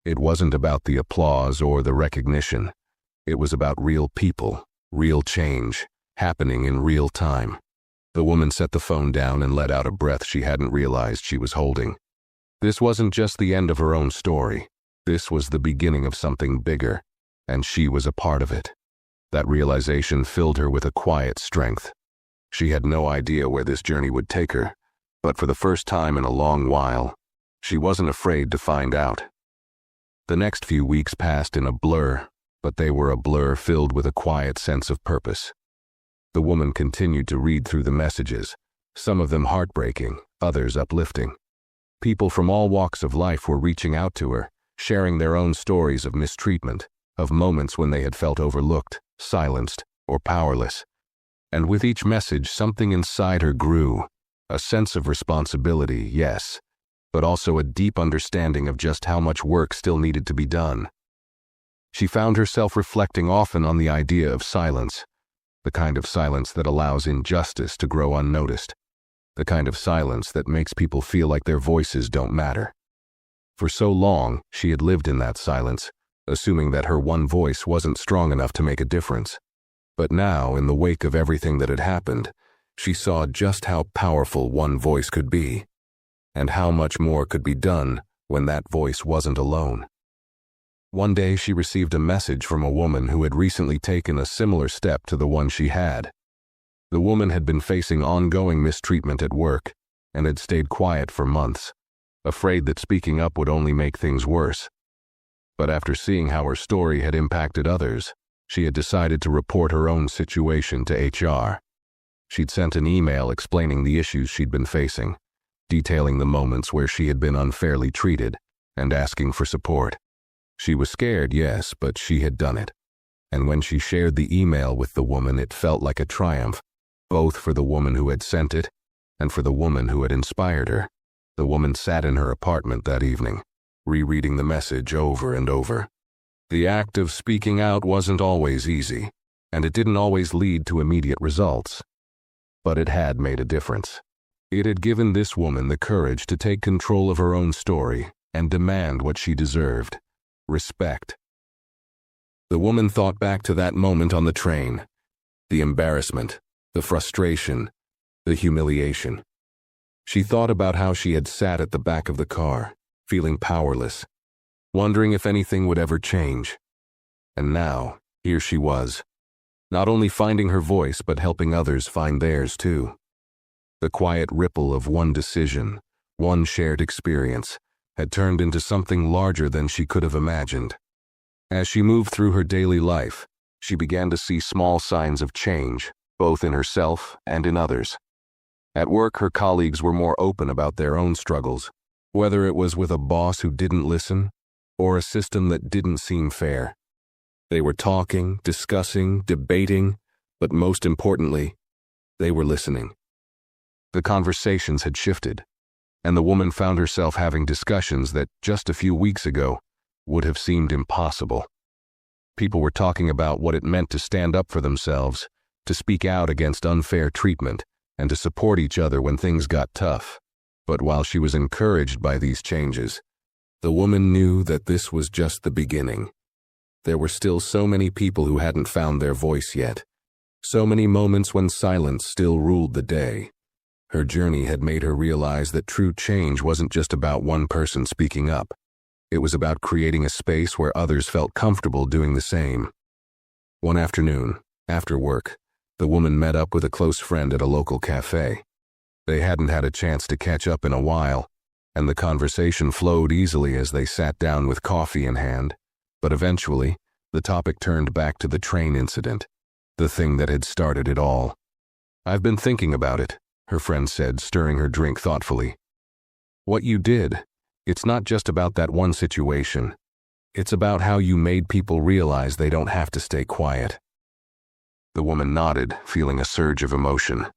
It wasn't about the applause or the recognition. It was about real people, real change, happening in real time. The woman set the phone down and let out a breath she hadn't realized she was holding. This wasn't just the end of her own story. This was the beginning of something bigger, and she was a part of it. That realization filled her with a quiet strength. She had no idea where this journey would take her, but for the first time in a long while, she wasn't afraid to find out. The next few weeks passed in a blur, but they were a blur filled with a quiet sense of purpose. The woman continued to read through the messages, some of them heartbreaking, others uplifting. People from all walks of life were reaching out to her, sharing their own stories of mistreatment, of moments when they had felt overlooked, silenced, or powerless. And with each message, something inside her grew, a sense of responsibility, yes, but also a deep understanding of just how much work still needed to be done. She found herself reflecting often on the idea of silence, the kind of silence that allows injustice to grow unnoticed, the kind of silence that makes people feel like their voices don't matter. For so long, she had lived in that silence, assuming that her one voice wasn't strong enough to make a difference. But now, in the wake of everything that had happened, she saw just how powerful one voice could be, and how much more could be done when that voice wasn't alone. One day she received a message from a woman who had recently taken a similar step to the one she had. The woman had been facing ongoing mistreatment at work and had stayed quiet for months, afraid that speaking up would only make things worse. But after seeing how her story had impacted others, she had decided to report her own situation to HR. She'd sent an email explaining the issues she'd been facing, detailing the moments where she had been unfairly treated, and asking for support. She was scared, yes, but she had done it. And when she shared the email with the woman, it felt like a triumph, both for the woman who had sent it and for the woman who had inspired her. The woman sat in her apartment that evening, rereading the message over and over. The act of speaking out wasn't always easy, and it didn't always lead to immediate results. But it had made a difference. It had given this woman the courage to take control of her own story and demand what she deserved: respect. The woman thought back to that moment on the train, the embarrassment, the frustration, the humiliation. She thought about how she had sat at the back of the car, feeling powerless, wondering if anything would ever change. And now, here she was, not only finding her voice but helping others find theirs too. The quiet ripple of one decision, one shared experience, had turned into something larger than she could have imagined. As she moved through her daily life, she began to see small signs of change, both in herself and in others. At work, her colleagues were more open about their own struggles, whether it was with a boss who didn't listen or a system that didn't seem fair. They were talking, discussing, debating, but most importantly, they were listening. The conversations had shifted, and the woman found herself having discussions that just a few weeks ago would have seemed impossible. People were talking about what it meant to stand up for themselves, to speak out against unfair treatment, and to support each other when things got tough. But while she was encouraged by these changes, the woman knew that this was just the beginning. There were still so many people who hadn't found their voice yet, so many moments when silence still ruled the day. Her journey had made her realize that true change wasn't just about one person speaking up. It was about creating a space where others felt comfortable doing the same. One afternoon, after work, the woman met up with a close friend at a local cafe. They hadn't had a chance to catch up in a while, and the conversation flowed easily as they sat down with coffee in hand. But eventually, the topic turned back to the train incident, the thing that had started it all. "I've been thinking about it," her friend said, stirring her drink thoughtfully. "What you did, it's not just about that one situation. It's about how you made people realize they don't have to stay quiet." The woman nodded, feeling a surge of emotion.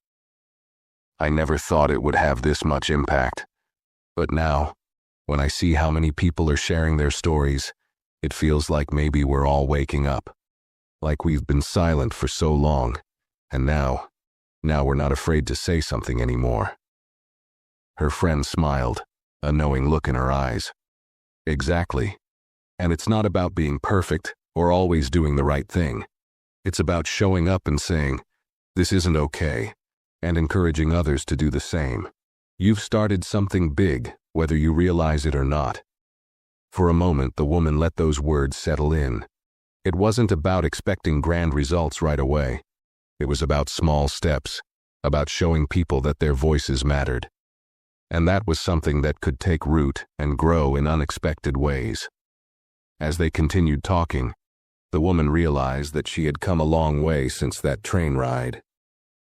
"I never thought it would have this much impact. But now, when I see how many people are sharing their stories, it feels like maybe we're all waking up. Like we've been silent for so long, and now we're not afraid to say something anymore." Her friend smiled, a knowing look in her eyes. "Exactly. And it's not about being perfect or always doing the right thing. It's about showing up and saying, 'This isn't okay,' and encouraging others to do the same. You've started something big, whether you realize it or not." For a moment, the woman let those words settle in. It wasn't about expecting grand results right away. It was about small steps, about showing people that their voices mattered. And that was something that could take root and grow in unexpected ways. As they continued talking, the woman realized that she had come a long way since that train ride.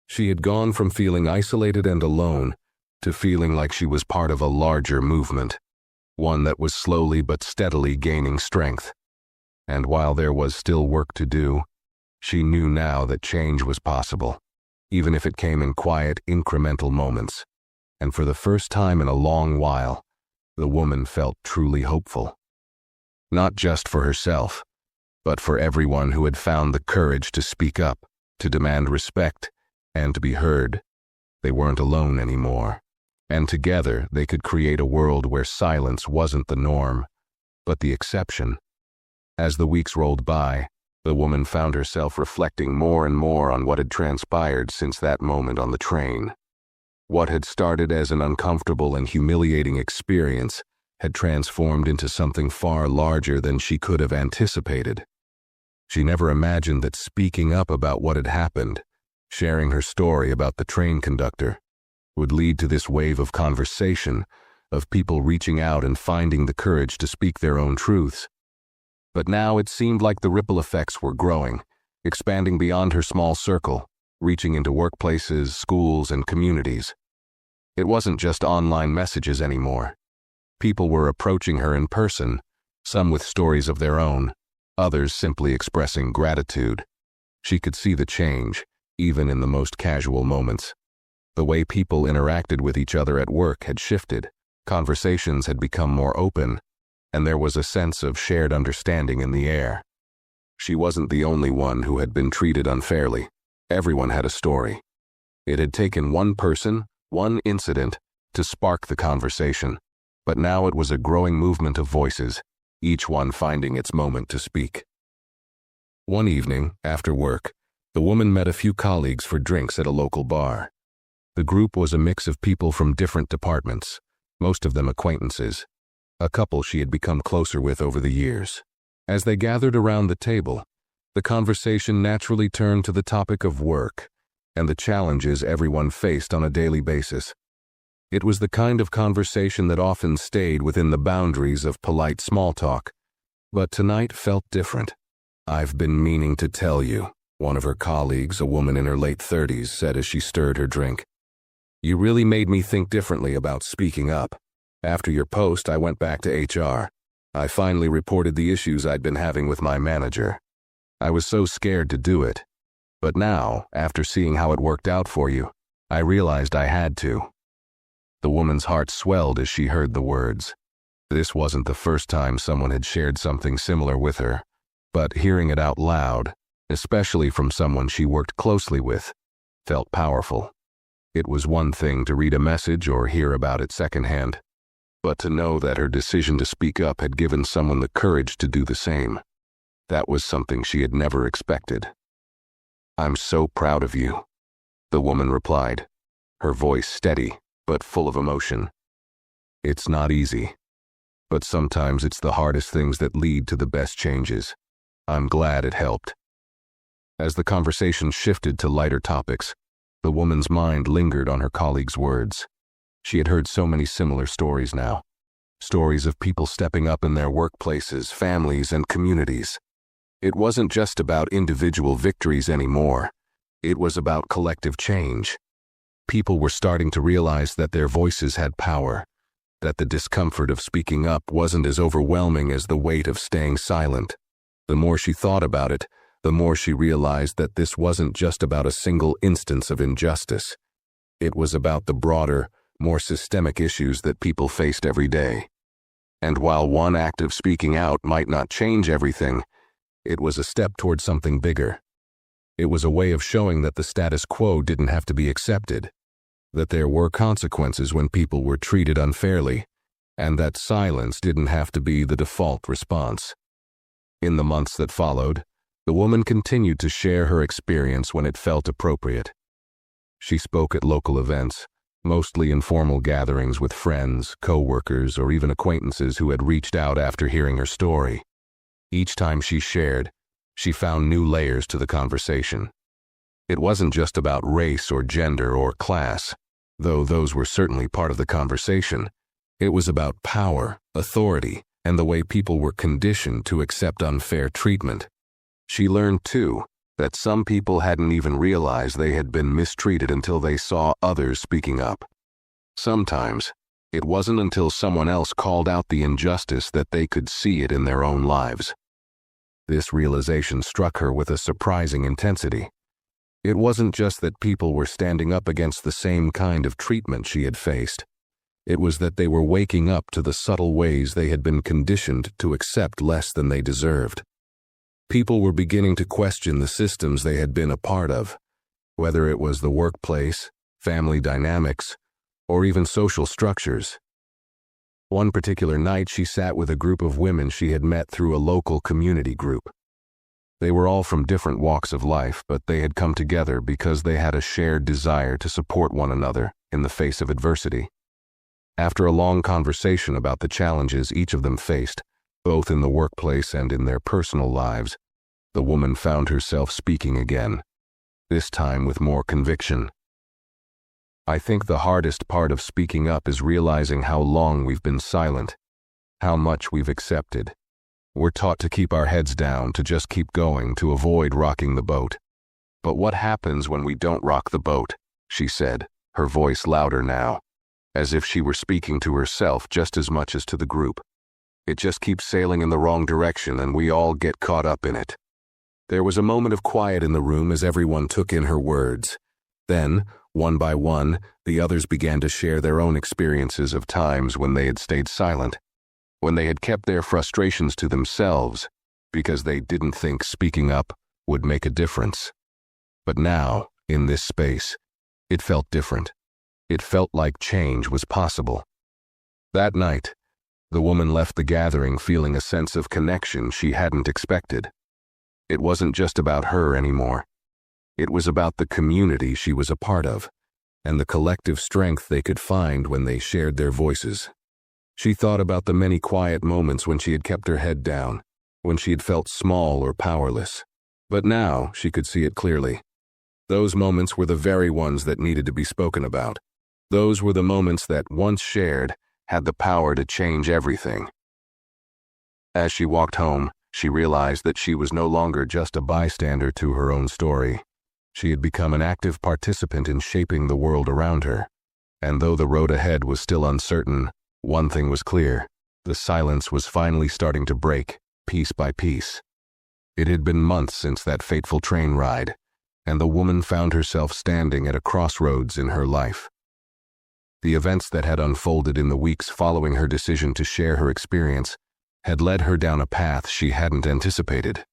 She had gone from feeling isolated and alone to feeling like she was part of a larger movement, one that was slowly but steadily gaining strength. And while there was still work to do, she knew now that change was possible, even if it came in quiet, incremental moments. And for the first time in a long while, the woman felt truly hopeful. Not just for herself, but for everyone who had found the courage to speak up, to demand respect, and to be heard. They weren't alone anymore, and together they could create a world where silence wasn't the norm, but the exception. As the weeks rolled by, the woman found herself reflecting more and more on what had transpired since that moment on the train. What had started as an uncomfortable and humiliating experience had transformed into something far larger than she could have anticipated. She never imagined that speaking up about what had happened, sharing her story about the train conductor, would lead to this wave of conversation, of people reaching out and finding the courage to speak their own truths. But now it seemed like the ripple effects were growing, expanding beyond her small circle, reaching into workplaces, schools, and communities. It wasn't just online messages anymore. People were approaching her in person, some with stories of their own, others simply expressing gratitude. She could see the change, even in the most casual moments. The way people interacted with each other at work had shifted, conversations had become more open, and there was a sense of shared understanding in the air. She wasn't the only one who had been treated unfairly. Everyone had a story. It had taken one person, one incident, to spark the conversation, but now it was a growing movement of voices, each one finding its moment to speak. One evening, after work, the woman met a few colleagues for drinks at a local bar. The group was a mix of people from different departments, most of them acquaintances, a couple she had become closer with over the years. As they gathered around the table, the conversation naturally turned to the topic of work and the challenges everyone faced on a daily basis. It was the kind of conversation that often stayed within the boundaries of polite small talk, but tonight felt different. "I've been meaning to tell you," one of her colleagues, a woman in her late 30s, said as she stirred her drink. "You really made me think differently about speaking up. After your post, I went back to HR. I finally reported the issues I'd been having with my manager. I was so scared to do it. But now, after seeing how it worked out for you, I realized I had to." The woman's heart swelled as she heard the words. This wasn't the first time someone had shared something similar with her, but hearing it out loud, especially from someone she worked closely with, felt powerful. It was one thing to read a message or hear about it secondhand, but to know that her decision to speak up had given someone the courage to do the same, that was something she had never expected. "I'm so proud of you," the woman replied, her voice steady but full of emotion. "It's not easy, but sometimes it's the hardest things that lead to the best changes. I'm glad it helped." As the conversation shifted to lighter topics, the woman's mind lingered on her colleague's words. She had heard so many similar stories now. Stories of people stepping up in their workplaces, families, and communities. It wasn't just about individual victories anymore. It was about collective change. People were starting to realize that their voices had power, that the discomfort of speaking up wasn't as overwhelming as the weight of staying silent. The more she thought about it, the more she realized that this wasn't just about a single instance of injustice. It was about the broader, more systemic issues that people faced every day. And while one act of speaking out might not change everything, it was a step toward something bigger. It was a way of showing that the status quo didn't have to be accepted, that there were consequences when people were treated unfairly, and that silence didn't have to be the default response. In the months that followed, the woman continued to share her experience when it felt appropriate. She spoke at local events, mostly informal gatherings with friends, co-workers, or even acquaintances who had reached out after hearing her story. Each time she shared, she found new layers to the conversation. It wasn't just about race or gender or class, though those were certainly part of the conversation. It was about power, authority, and the way people were conditioned to accept unfair treatment. She learned, too, that some people hadn't even realized they had been mistreated until they saw others speaking up. Sometimes, it wasn't until someone else called out the injustice that they could see it in their own lives. This realization struck her with a surprising intensity. It wasn't just that people were standing up against the same kind of treatment she had faced. It was that they were waking up to the subtle ways they had been conditioned to accept less than they deserved. People were beginning to question the systems they had been a part of, whether it was the workplace, family dynamics, or even social structures. One particular night, she sat with a group of women she had met through a local community group. They were all from different walks of life, but they had come together because they had a shared desire to support one another in the face of adversity. After a long conversation about the challenges each of them faced, both in the workplace and in their personal lives, the woman found herself speaking again, this time with more conviction. I think the hardest part of speaking up is realizing how long we've been silent, how much we've accepted. We're taught to keep our heads down, to just keep going, to avoid rocking the boat. But what happens when we don't rock the boat? She said, her voice louder now, as if she were speaking to herself just as much as to the group. It just keeps sailing in the wrong direction, and we all get caught up in it. There was a moment of quiet in the room as everyone took in her words. Then, one by one, the others began to share their own experiences of times when they had stayed silent, when they had kept their frustrations to themselves because they didn't think speaking up would make a difference. But now, in this space, it felt different. It felt like change was possible. That night, the woman left the gathering feeling a sense of connection she hadn't expected. It wasn't just about her anymore. It was about the community she was a part of, and the collective strength they could find when they shared their voices. She thought about the many quiet moments when she had kept her head down, when she had felt small or powerless. But now she could see it clearly. Those moments were the very ones that needed to be spoken about. Those were the moments that, once shared, had the power to change everything. As she walked home, she realized that she was no longer just a bystander to her own story. She had become an active participant in shaping the world around her. And though the road ahead was still uncertain, one thing was clear: the silence was finally starting to break, piece by piece. It had been months since that fateful train ride, and the woman found herself standing at a crossroads in her life. The events that had unfolded in the weeks following her decision to share her experience had led her down a path she hadn't anticipated.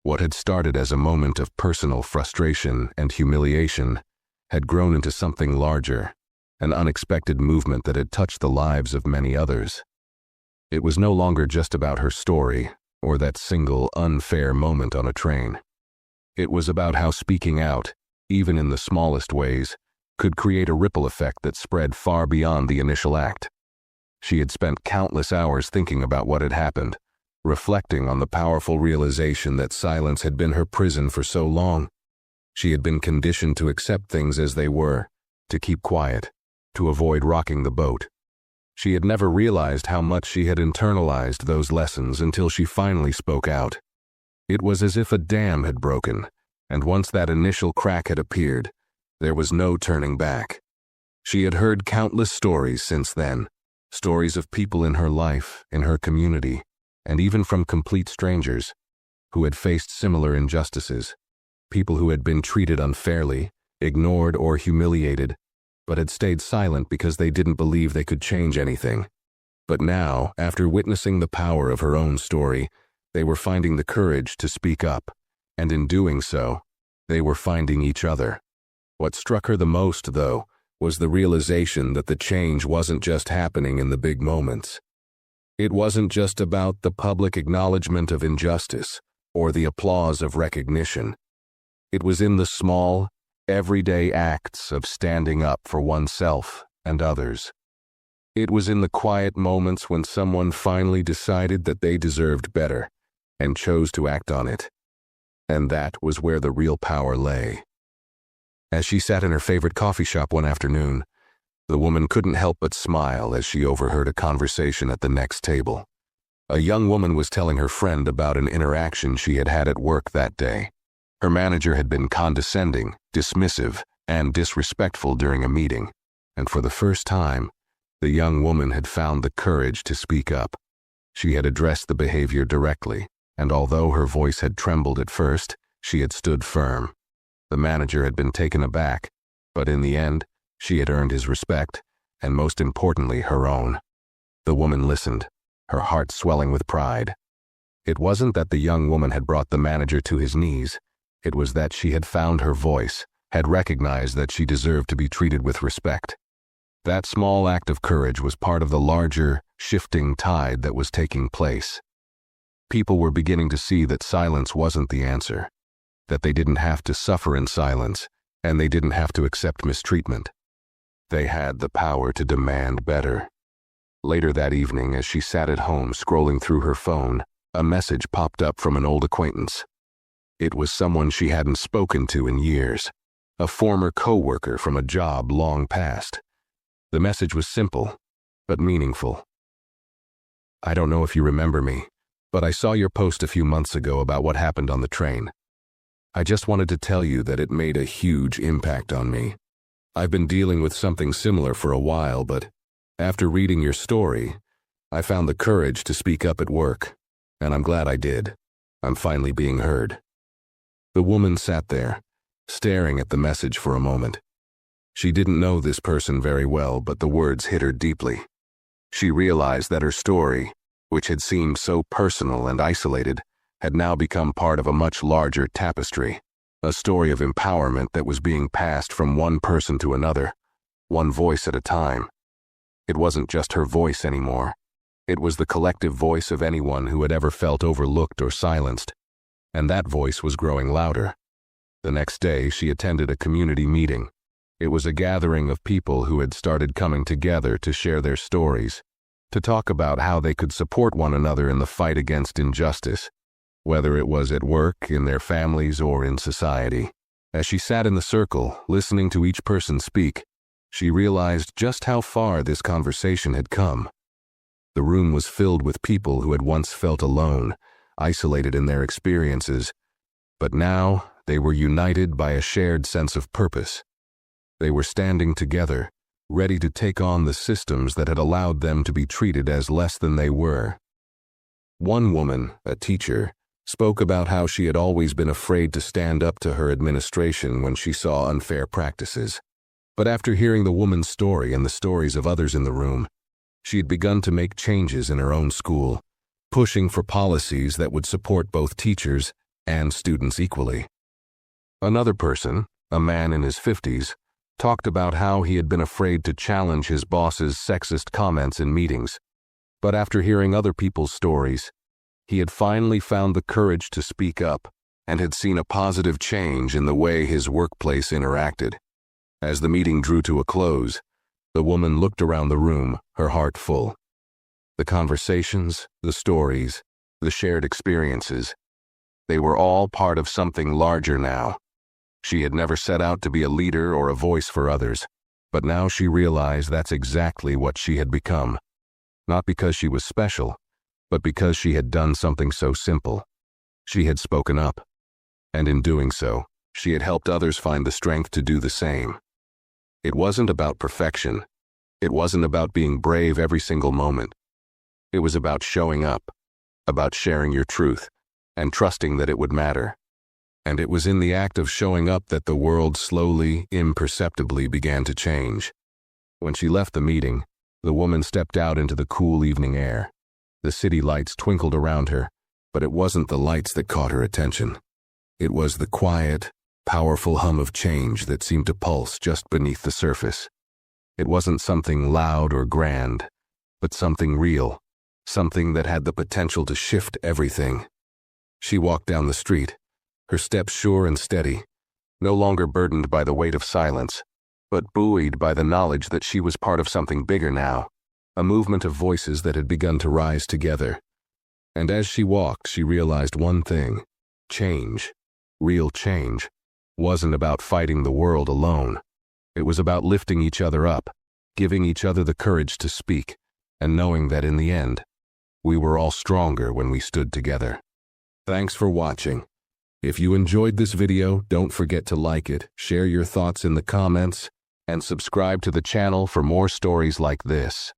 What had started as a moment of personal frustration and humiliation had grown into something larger, an unexpected movement that had touched the lives of many others. It was no longer just about her story or that single unfair moment on a train. It was about how speaking out, even in the smallest ways, could create a ripple effect that spread far beyond the initial act. She had spent countless hours thinking about what had happened, reflecting on the powerful realization that silence had been her prison for so long. She had been conditioned to accept things as they were, to keep quiet, to avoid rocking the boat. She had never realized how much she had internalized those lessons until she finally spoke out. It was as if a dam had broken, and once that initial crack had appeared, there was no turning back. She had heard countless stories since then, stories of people in her life, in her community, and even from complete strangers, who had faced similar injustices, people who had been treated unfairly, ignored or humiliated, but had stayed silent because they didn't believe they could change anything. But now, after witnessing the power of her own story, they were finding the courage to speak up, and in doing so, they were finding each other. What struck her the most, though, was the realization that the change wasn't just happening in the big moments. It wasn't just about the public acknowledgement of injustice or the applause of recognition. It was in the small, everyday acts of standing up for oneself and others. It was in the quiet moments when someone finally decided that they deserved better and chose to act on it. And that was where the real power lay. As she sat in her favorite coffee shop one afternoon, the woman couldn't help but smile as she overheard a conversation at the next table. A young woman was telling her friend about an interaction she had had at work that day. Her manager had been condescending, dismissive, and disrespectful during a meeting, and for the first time, the young woman had found the courage to speak up. She had addressed the behavior directly, and although her voice had trembled at first, she had stood firm. The manager had been taken aback, but in the end, she had earned his respect, and most importantly, her own. The woman listened, her heart swelling with pride. It wasn't that the young woman had brought the manager to his knees. It was that she had found her voice, had recognized that she deserved to be treated with respect. That small act of courage was part of the larger, shifting tide that was taking place. People were beginning to see that silence wasn't the answer, that they didn't have to suffer in silence, and they didn't have to accept mistreatment. They had the power to demand better. Later that evening, as she sat at home scrolling through her phone, a message popped up from an old acquaintance. It was someone she hadn't spoken to in years, a former co-worker from a job long past. The message was simple, but meaningful. "I don't know if you remember me, but I saw your post a few months ago about what happened on the train. I just wanted to tell you that it made a huge impact on me. I've been dealing with something similar for a while, but after reading your story, I found the courage to speak up at work, and I'm glad I did. I'm finally being heard." The woman sat there, staring at the message for a moment. She didn't know this person very well, but the words hit her deeply. She realized that her story, which had seemed so personal and isolated, had now become part of a much larger tapestry, a story of empowerment that was being passed from one person to another, one voice at a time. It wasn't just her voice anymore. It was the collective voice of anyone who had ever felt overlooked or silenced, and that voice was growing louder. The next day, she attended a community meeting. It was a gathering of people who had started coming together to share their stories, to talk about how they could support one another in the fight against injustice, whether it was at work, in their families, or in society. As she sat in the circle, listening to each person speak, she realized just how far this conversation had come. The room was filled with people who had once felt alone, isolated in their experiences, but now they were united by a shared sense of purpose. They were standing together, ready to take on the systems that had allowed them to be treated as less than they were. One woman, a teacher, spoke about how she had always been afraid to stand up to her administration when she saw unfair practices. But after hearing the woman's story and the stories of others in the room, she had begun to make changes in her own school, pushing for policies that would support both teachers and students equally. Another person, a man in his 50s, talked about how he had been afraid to challenge his boss's sexist comments in meetings. But after hearing other people's stories, he had finally found the courage to speak up and had seen a positive change in the way his workplace interacted. As the meeting drew to a close, the woman looked around the room, her heart full. The conversations, the stories, the shared experiences, they were all part of something larger now. She had never set out to be a leader or a voice for others, but now she realized that's exactly what she had become. Not because she was special, but because she had done something so simple. She had spoken up, and in doing so, she had helped others find the strength to do the same. It wasn't about perfection. It wasn't about being brave every single moment. It was about showing up, about sharing your truth, and trusting that it would matter. And it was in the act of showing up that the world slowly, imperceptibly began to change. When she left the meeting, the woman stepped out into the cool evening air. The city lights twinkled around her, but it wasn't the lights that caught her attention. It was the quiet, powerful hum of change that seemed to pulse just beneath the surface. It wasn't something loud or grand, but something real, something that had the potential to shift everything. She walked down the street, her steps sure and steady, no longer burdened by the weight of silence, but buoyed by the knowledge that she was part of something bigger now, a movement of voices that had begun to rise together. And as she walked, she realized one thing: change, real change, wasn't about fighting the world alone. It was about lifting each other up, giving each other the courage to speak, and knowing that in the end, we were all stronger when we stood together. Thanks for watching. If you enjoyed this video, don't forget to like it, share your thoughts in the comments, and subscribe to the channel for more stories like this.